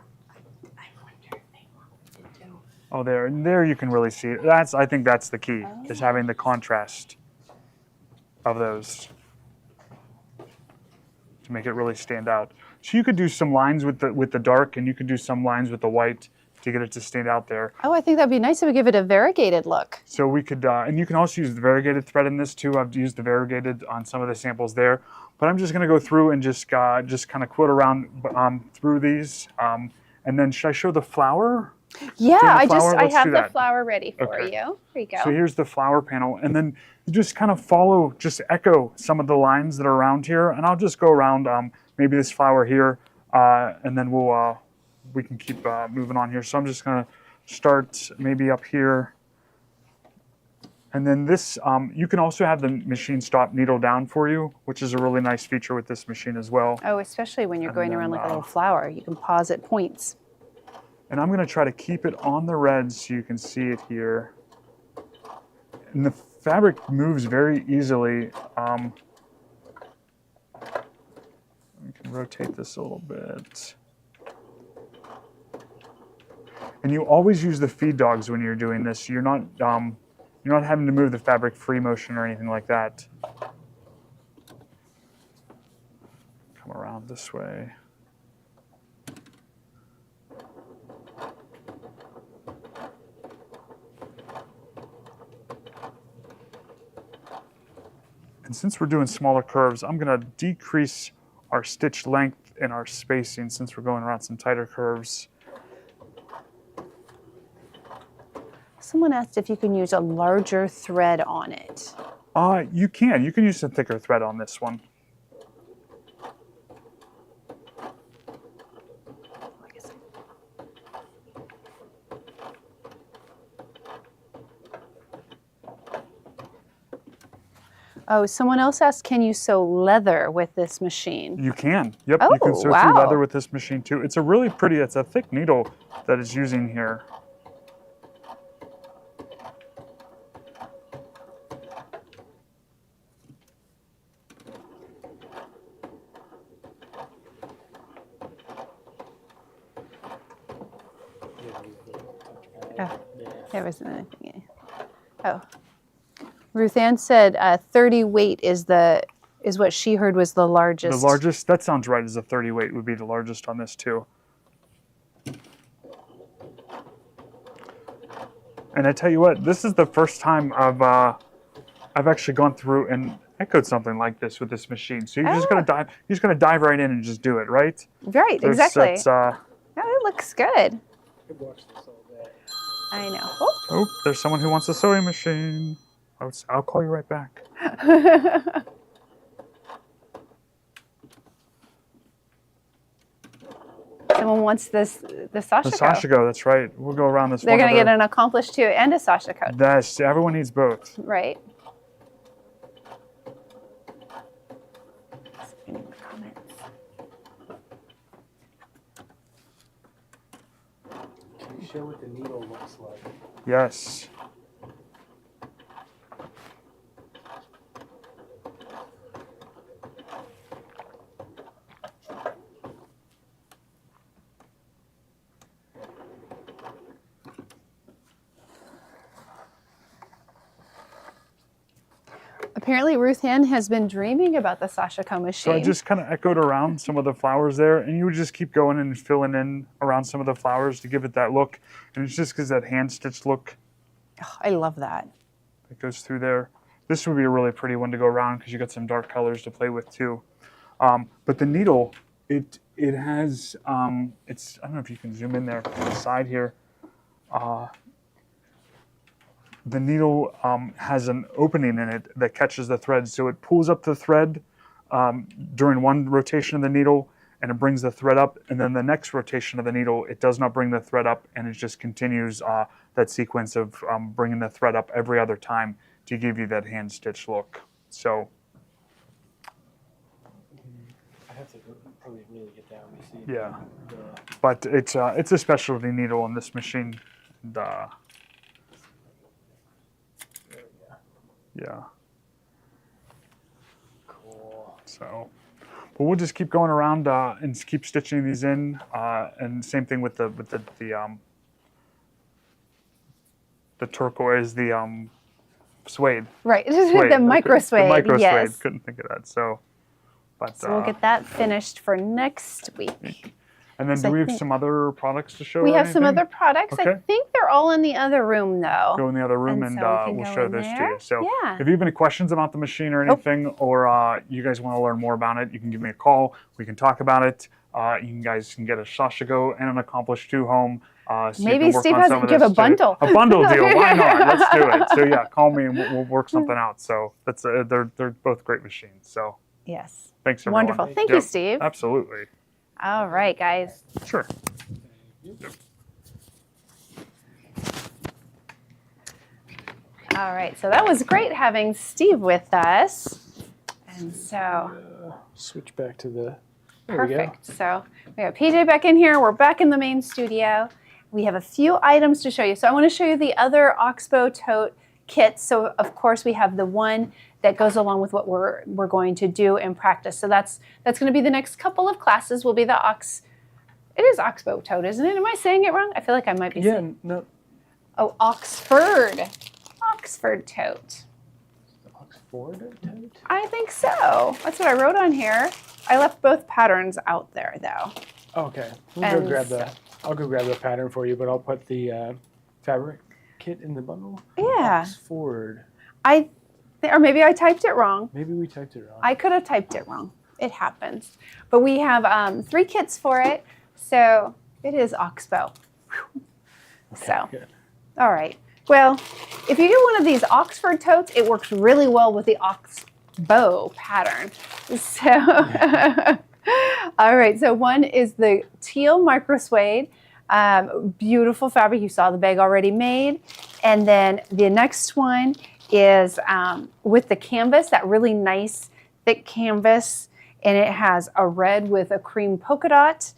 Oh, there you can really see it. I think that's the key, is having the contrast of those to make it really stand out. So you could do some lines with the dark, and you could do some lines with the white to get it to stand out there. Oh, I think that'd be nice if we give it a variegated look. So we could, and you can also use the variegated thread in this too. I've used the variegated on some of the samples there, but I'm just going to go through and just kind of quilt around through these. And then should I show the flower? Yeah, I have the that. flower ready for Okay. you. Here you go. So here's the flower panel, and then you just kind of just echo some of the lines that are around here, and I'll just go around maybe this flower here, and then we can keep moving on here. So I'm just going to start maybe up here, And then this, you can also have the machine stop needle down for you, which is a really nice feature with this machine as well. Oh, especially when you're And going then, around like a little flower. You can pause at points. And I'm going to try to keep it on the red so you can see it here. And the fabric moves very easily. We can rotate this a little bit. And you always use the feed dogs when you're doing this. You're not having to move the fabric free motion or anything like that. Come around this way. And since we're doing smaller curves, I'm going to decrease our stitch length and our spacing since we're going around some tighter curves. Someone asked if you can use a larger thread on it. You can. You can use a thicker thread on this one. Oh, someone else asked, can you sew leather with this machine? You can. Yep, Oh, you can sew wow. through leather with this machine too. It's a really pretty, it's a thick needle that it's using here. Oh, there wasn't anything. Oh. Ruth Ann said 30 weight is what she heard was the largest. The largest, that sounds right, is a 30 weight would be the largest on this too. And I tell you what, this is the first time I've actually gone through and echoed something like this with this machine. So you're just gonna dive right in and just do it, right? Right, So exactly. yeah, it looks good. Could watch this all day. I know. oh, there's someone who wants a sewing machine. I'll call you right back. Someone wants the Sashiko. The Sashiko, that's right. We'll go around this. They're going to get an accomplished too and a Sashiko. Yes, everyone needs both. Right. Can you show what the needle looks like? Yes. Apparently, Ruth Ann has been dreaming about the Sashiko machine. So I just kind of echoed around some of the flowers there, and you would just keep going and filling in around some of the flowers to give it that look. And it's just because that hand stitched look. Oh, I love that. That goes through there. This would be a really pretty one to go around because you got some dark colors to play with too. But the needle, it has, it's, I don't know if you can zoom in there from the side here. The needle has an opening in it that catches the thread. So it pulls up the thread during one rotation of the needle, and it brings the thread up. And then the next rotation of the needle, it does not bring the thread up, and it just continues that sequence of bringing the thread up every other time to give you that hand stitch look. So I have to probably really get down and see. yeah, but it's a specialty needle on this machine. And, yeah. Cool. So, but we'll just keep going around and keep stitching these in, and same thing with the turquoise, the suede. Right, Suede. the micro suede. The micro yes. suede. Couldn't think of that. So, but So we'll get that finished for next week. and then, do we have some other products to show? We or have some anything? other products. I Okay. think they're all in the other room, though. Go in the other room, and so we can we'll go show in those to there. you. So, Yeah. if you have any questions about the machine or anything, or you guys want to learn more about it, you can give me a call. We can talk about it. You guys can get a Sashiko and an Accomplished 2 home. So Maybe you can work Steve on has some to of give this a bundle. A bundle deal. Why not? Let's do it. So yeah, call me and we'll work something out. So that's they're both great machines. So Yes. thanks everyone. Wonderful. Thank you, Steve. Absolutely. All right, guys. Sure. All right, so that was great having Steve with us. And so switch back to the perfect. So we got PJ back in here. We're back in the main studio. We have a few items to show you. So I want to show you the other Oxbow tote kits. So of course we have the one that goes along with what we're going to do in practice. So that's going to be the next couple of classes. Will be the It is Oxbow tote, isn't it? Am I saying it wrong? I feel like I might be. Yeah, no. Oh, Oxford tote. Oxford tote? I think so. That's what I wrote on here. I left both patterns out there though. Okay. I'll go grab the pattern for you, but I'll put the fabric kit in the bundle. Yeah. Oxford. Or maybe I typed it wrong. Maybe we typed it wrong. I could have typed it wrong. It happens. But we have 3 kits for it. So it is Oxbow. Okay, So, good. All right. Well, if you get one of these Oxford totes, it works really well with the Oxbow pattern. So, all right. So one is the teal micro suede. Beautiful fabric. You saw the bag already made. And then the next one is with the canvas, that really nice thick canvas. And it has a red with a cream polka dot.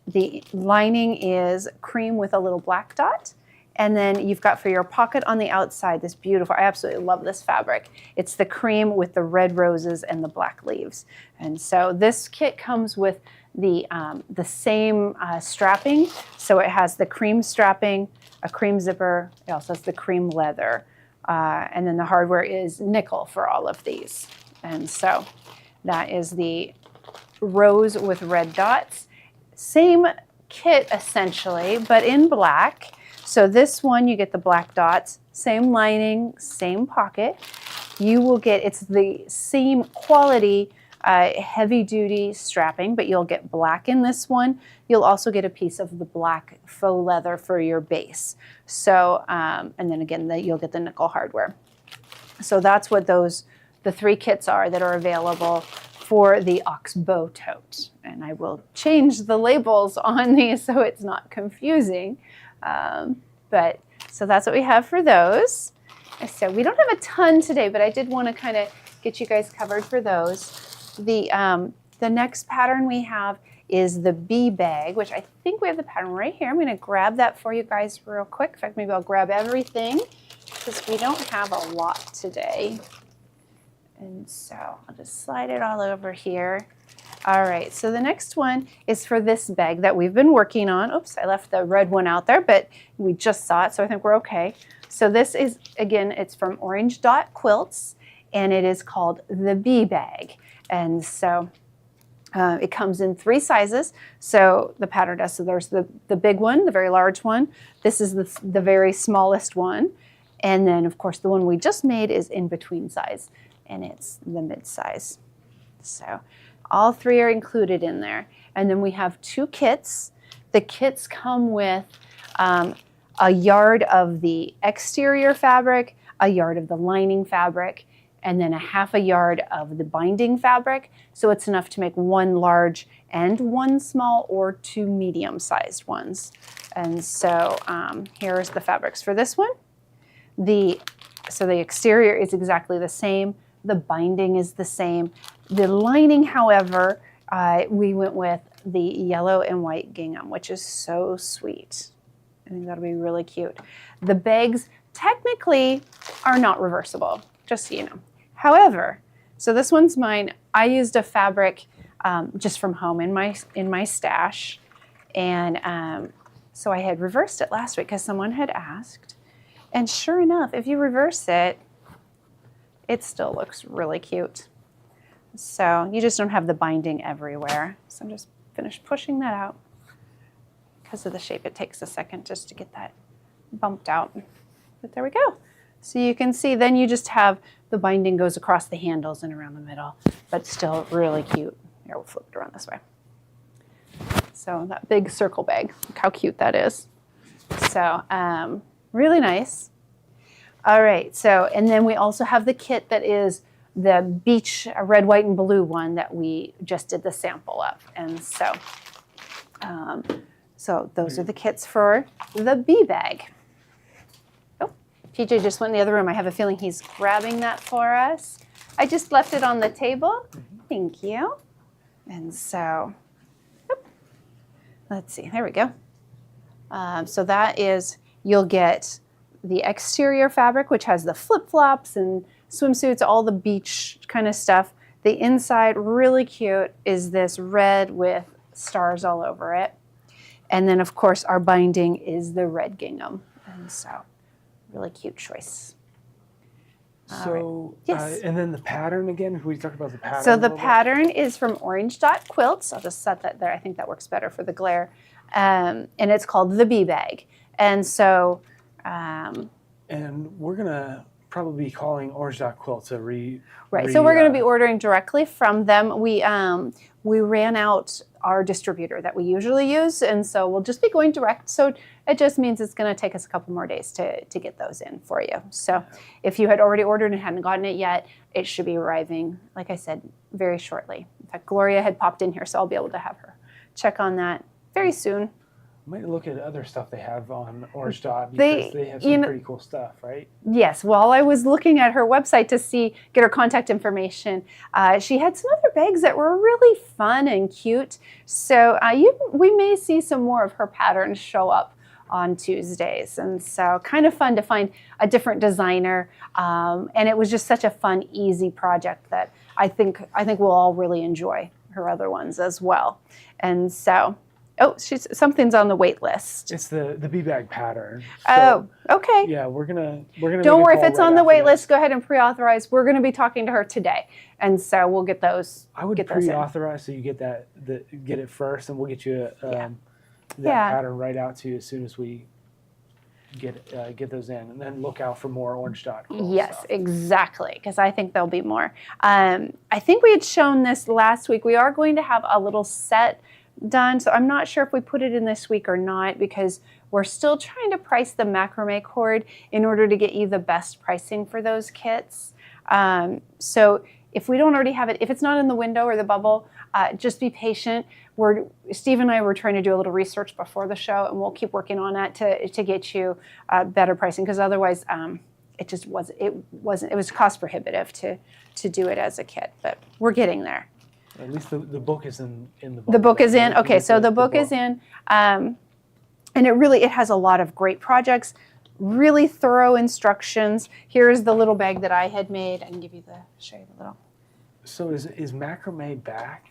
The lining is cream with a little black dot. And then you've got for your pocket on the outside this beautiful, I absolutely love this fabric. It's the cream with the red roses and the black leaves. And so this kit comes with the same strapping. So it has the cream strapping, a cream zipper. It also has the cream leather. And then the hardware is nickel for all of these. And so that is the rose with red dots. Same kit essentially, but in black. So this one, you get the black dots, same lining, same pocket. You will get, it's the same quality, heavy duty strapping, but you'll get black in this one. You'll also get a piece of the black faux leather for your base. So, and then again, you'll get the nickel hardware. So that's what the 3 kits are that are available for the Oxbow tote. And I will change the labels on these so it's not confusing. But so that's what we have for those. So we don't have a ton today, but I did want to kind of get you guys covered for those. The next pattern we have is the bee bag, which I think we have the pattern right here. I'm going to grab that for you guys real quick. In fact, maybe I'll grab everything because we don't have a lot today. And so I'll just slide it all over here. All right, so the next one is for this bag that we've been working on. Oops, I left the red one out there, but we just saw it, so I think we're okay. So this is, again, it's from Orange Dot Quilts, and it is called the bee bag. And so it comes in 3 sizes. So the pattern does, so there's the big one, the very large one. This is the very smallest one. And then, of course, the one we just made is in between size, and it's the mid size. So all 3 are included in there. And then we have 2 kits. The kits come with a yard of the exterior fabric, a yard of the lining fabric, and then a half a yard of the binding fabric. So it's enough to make 1 large and 1 small or 2 medium-sized ones. And so here's the fabrics for this one. So the exterior is exactly the same. The binding is the same. The lining, however, we went with the yellow and white gingham, which is so sweet. I think that'll be really cute. The bags technically are not reversible, just so you know. However, so this one's mine. I used a fabric just from home in my stash, and so I had reversed it last week because someone had asked. And sure enough, if you reverse it, it still looks really cute. So you just don't have the binding everywhere. So I'm just finished pushing that out. Because of the shape, it takes a second just to get that bumped out. But there we go. So you can see then you just have the binding goes across the handles and around the middle, but still really cute. Here, we'll flip it around this way. So that big circle bag, look how cute that is. So really nice. All right, so, and then we also have the kit that is the beach red, white, and blue one that we just did the sample of. And so, so those are the kits for the bee bag. Oh, PJ just went in the other room. I have a feeling he's grabbing that for us. I just left it on the table. Thank you. And so, let's see, there we go. So that is, you'll get the exterior fabric, which has the flip-flops and swimsuits, all the beach kind of stuff. The inside, really cute, is this red with stars all over it. And then, of course, our binding is the red gingham. And so, really cute choice. So, yes. And then the pattern again, we talked about the pattern. So the pattern is from Orange Dot Quilts. I'll just set that there. I think that works better for the glare. And it's called the Bee Bag. And so... and we're going to probably be calling Orange Dot Quilt to Right, so we're going to be ordering directly from them. We ran out our distributor that we usually use, and so we'll just be going direct. So it just means it's going to take us a couple more days to get those in for you. So if you had already ordered and hadn't gotten it yet, it should be arriving, like I said, very shortly. In fact, Gloria had popped in here, so I'll be able to have her check on that very soon. Might look at other stuff they have on Orange Dot because they have some pretty cool stuff, right? Yes. While I was looking at her website to get her contact information, she had some other bags that were really fun and cute. So we may see some more of her patterns show up on Tuesdays, and so kind of fun to find a different designer. And it was just such a fun, easy project that I think we'll all really enjoy her other ones as well. And so. Oh, something's on the wait list. It's the bee bag pattern. So, okay. Yeah, we're gonna. Don't worry if it's on the wait list. Go ahead and pre-authorize. We're going to be talking to her today, and so we'll get those. I would pre-authorize so you get get it first, and we'll get you that pattern right out to you as soon as we get those in, and then look out for more Orange Dot Quilt stuff. Exactly, because I think there'll be more. I think we had shown this last week. We are going to have a little set done, so I'm not sure if we put it in this week or not because we're still trying to price the macrame cord in order to get you the best pricing for those kits. So if we don't already have it, if it's not in the window or the bubble, just be patient. Steve and I were trying to do a little research before the show, and we'll keep working on that to get you better pricing because otherwise it was cost prohibitive to do it as a kit, but we're getting there. At least the book is in the book. The book is in. Okay, so the book is in. And it has a lot of great projects, really thorough instructions. Here's the little bag that I had made. I can show you the little. So is macrame back?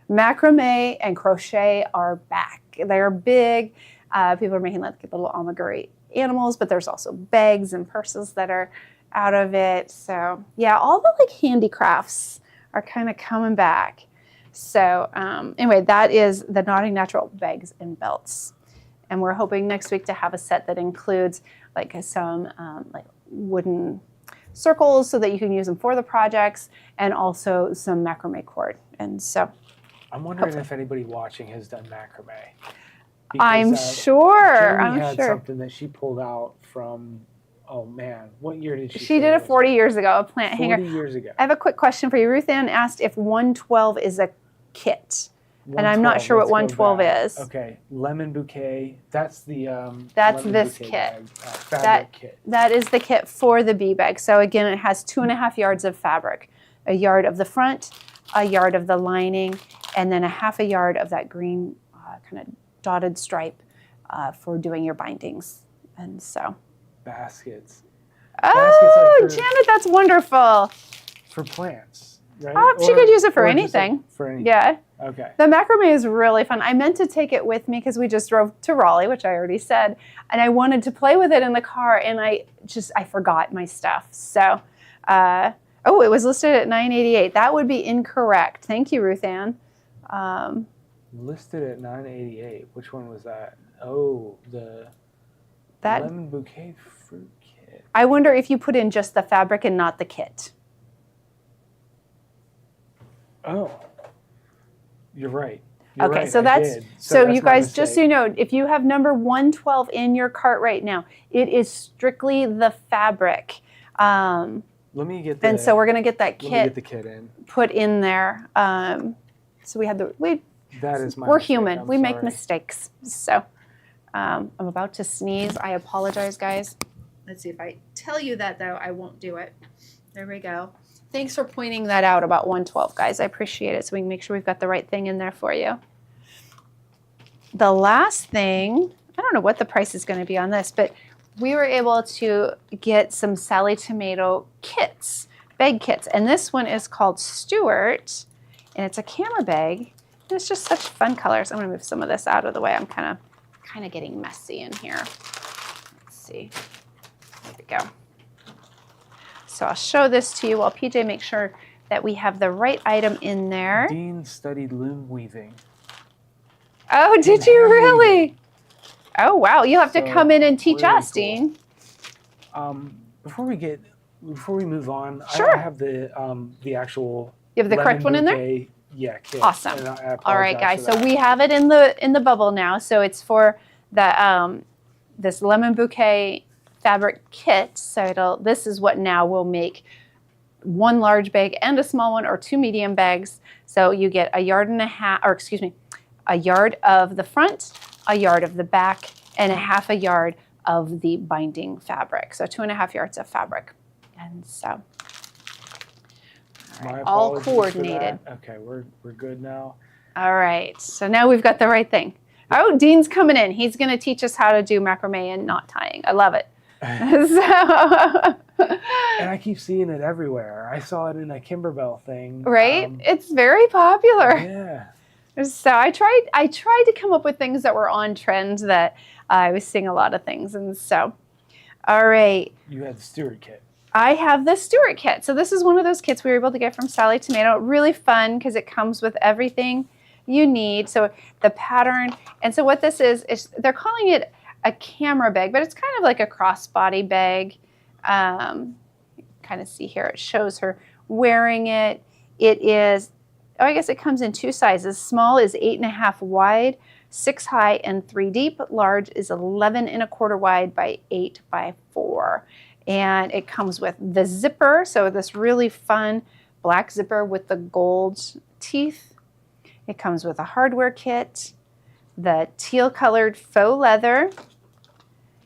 Macrame and crochet are back. They're big. People are making like little amigurumi animals, but there's also bags and purses that are out of it. So yeah, all the like handicrafts are kind of coming back. So anyway, that is the Knotting Natural bags and belts. And we're hoping next week to have a set that includes like some like wooden circles so that you can use them for the projects and also some macrame cord. And so I'm wondering if anybody watching has done macrame. Because, I'm sure. Jamie had something that she pulled out from, oh man, what year did she? She did it 40 years ago, a plant hanger. 40 years ago. I have a quick question for you. Ruth Ann asked if 112 is a kit. And I'm not sure what 112 is. Okay, lemon bouquet. That's the that's this kit. Fabric kit. That is the kit for the bee bag. So again, it has 2.5 yards of fabric, a yard of the front, a yard of the lining, and then a half a yard of that green kind of dotted stripe for doing your bindings. And so baskets. Oh, like Janet, that's wonderful. For plants, right? She could use it for anything. Like for anything. Yeah. Okay. The macrame is really fun. I meant to take it with me because we just drove to Raleigh, which I already said, and I wanted to play with it in the car, and I forgot my stuff. So, it was listed at $988. That would be incorrect. Thank you, Ruth Ann. Listed at $988. Which one was that? Oh, that lemon bouquet fruit kit. I wonder if you put in just the fabric and not the kit. Oh. You're right. Okay, so that's you guys, just so you know, if you have number 112 in your cart right now, it is strictly the fabric. Let me get and so we're gonna get that kit. Let me get the kit in. Put in there. So we had that is my we're mistake. human. We make mistakes. So I'm about to sneeze. I apologize, guys. Let's see, if I tell you that though, I won't do it. There we go. Thanks for pointing that out about 112, guys. I appreciate it, so we can make sure we've got the right thing in there for you. The last thing, I don't know what the price is going to be on this, but we were able to get some Sally Tomato kits, bag kits. And this one is called Stuart, and it's a camera bag. And it's just such fun colors. I'm going to move some of this out of the way. I'm kind of getting messy in here. Let's see. There we go. So I'll show this to you while PJ makes sure that we have the right item in there. Dean studied loom weaving. Oh, did you really? Oh, wow. You'll have to come in and teach really us, cool. Dean. Before we move on, Sure. I have the actual. You have the correct one in there? Bouquet, yeah, kit. Awesome. And I All right, guys. apologize for So that. we have it in the bubble now. So it's for the this lemon bouquet fabric kit. So this is what now will make one large bag and a small one, or two medium bags. So you get 1.5 yards, or excuse me, 1 yard of the front, 1 yard of the back, and 1/2 yard of the binding fabric. So 2.5 yards of fabric. And so My all apologies for coordinated. that. Okay, we're good now. All right, so now we've got the right thing. Oh, Dean's coming in. He's going to teach us how to do macrame and knot tying. I love it. And I keep seeing it everywhere. I saw it in a Kimberbell thing. Right? It's very popular. Yeah. So I tried to come up with things that were on trend, that I was seeing a lot of things. And so, all right. You had the Stewart kit. I have the Stewart kit. So this is one of those kits we were able to get from Sally Tomato. Really fun because it comes with everything you need. So the pattern, and so what this is they're calling it a camera bag, but it's kind of like a crossbody bag. Kind of see here, it shows her wearing it. It is, I guess it comes in 2 sizes. Small is 8.5 wide, 6 high, and 3 deep. Large is 11.25 wide by 8 by 4. And it comes with the zipper, so this really fun black zipper with the gold teeth. It comes with a hardware kit, the teal colored faux leather,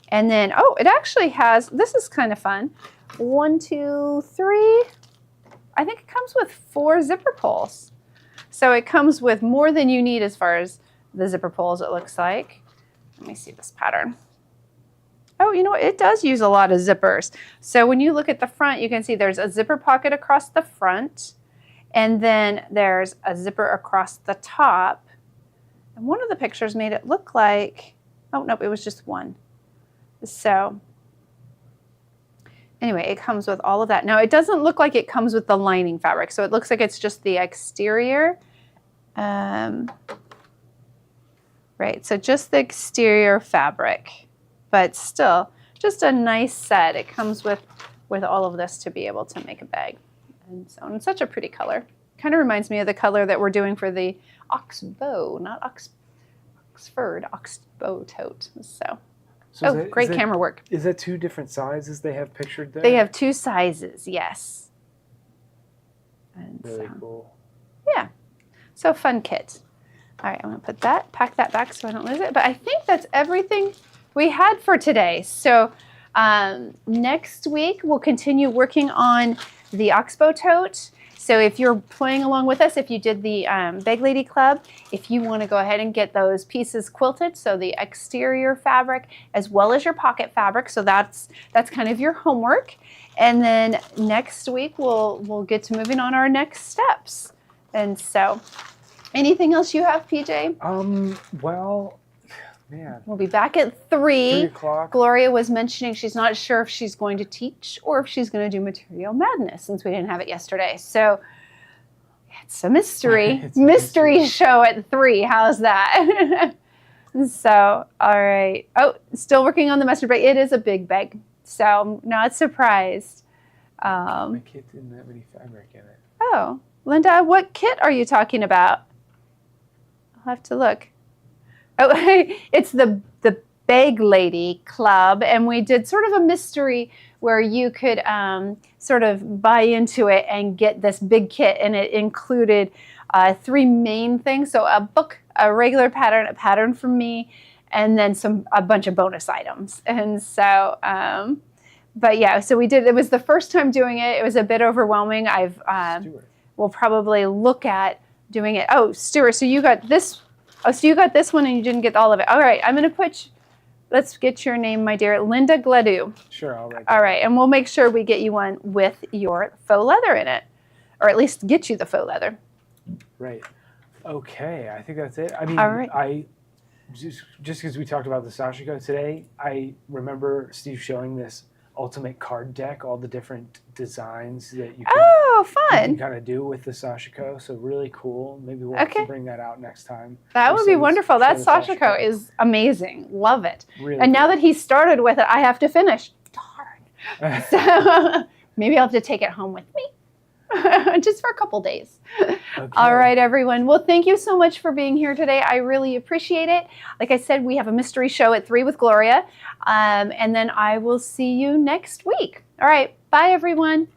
and then, oh, it actually has, this is kind of fun, 1, 2, 3, I think it comes with 4 zipper pulls. So it comes with more than you need as far as the zipper pulls, it looks like. Let me see this pattern. Oh, you know what? It does use a lot of zippers. So when you look at the front, you can see there's a zipper pocket across the front, and then there's a zipper across the top. And one of the pictures made it look like, oh, nope, it was just one. So anyway, it comes with all of that. Now, it doesn't look like it comes with the lining fabric, so it looks like it's just the exterior. Right, so just the exterior fabric, but still just a nice set. It comes with all of this to be able to make a bag. And so, and it's such a pretty color. Kind of reminds me of the color that we're doing for the oxbow, not Oxford, oxbow tote. So great camera work. Is that 2 different sizes they have pictured there? They have 2 sizes, yes. And Really so, cool. yeah, so fun kit. All right, I'm gonna pack that back so I don't lose it. But I think that's everything we had for today. So next week we'll continue working on the oxbow tote. So if you're playing along with us, if you did the Bag Lady Club, if you want to go ahead and get those pieces quilted, so the exterior fabric as well as your pocket fabric, so that's kind of your homework. And then next week we'll get to moving on our next steps. And so, anything else you have, PJ? Well, man. We'll be back at 3. 3 o'clock. Gloria was mentioning she's not sure if she's going to teach or if she's going to do Material Madness, since we didn't have it yesterday. So it's a mystery. It's a mystery show at 3. How's that? So, all right. Oh, still working on the mustard bag. It is a big bag, so I'm not surprised. My kit didn't have any fabric in it. Oh, Linda, what kit are you talking about? I'll have to look. Oh, it's the Bag Lady Club, and we did sort of a mystery where you could sort of buy into it and get this big kit, and it included 3 main things. So a book, a regular pattern, a pattern from me, and then a bunch of bonus items. And so But yeah, so we did. It was the first time doing it. It was a bit overwhelming. We'll probably look at doing it. Oh, Stuart, so you got this. Oh, so you got this one and you didn't get all of it. All right, I'm going to put. Let's get your name, my dear. Linda Gledu. Sure, I'll write that. All right, and we'll make sure we get you one with your faux leather in it, or at least get you the faux leather. Right. Okay, I think that's it. I mean, All right. I just because we talked about the Sashiko today, I remember Steve showing this ultimate card deck, all the different designs that you can kind of do with the Sashiko. So really cool. Maybe we'll have to bring that out next time. That would be wonderful. That Sashiko is amazing. Love it. Really and now that he started with it, I have to finish. Darn. So maybe I'll have to take it home with me. Just for a couple days. Okay. All right, everyone. Well, thank you so much for being here today. I really appreciate it. Like I said, we have a mystery show at 3 with Gloria. And then I will see you next week. All right. Bye, everyone.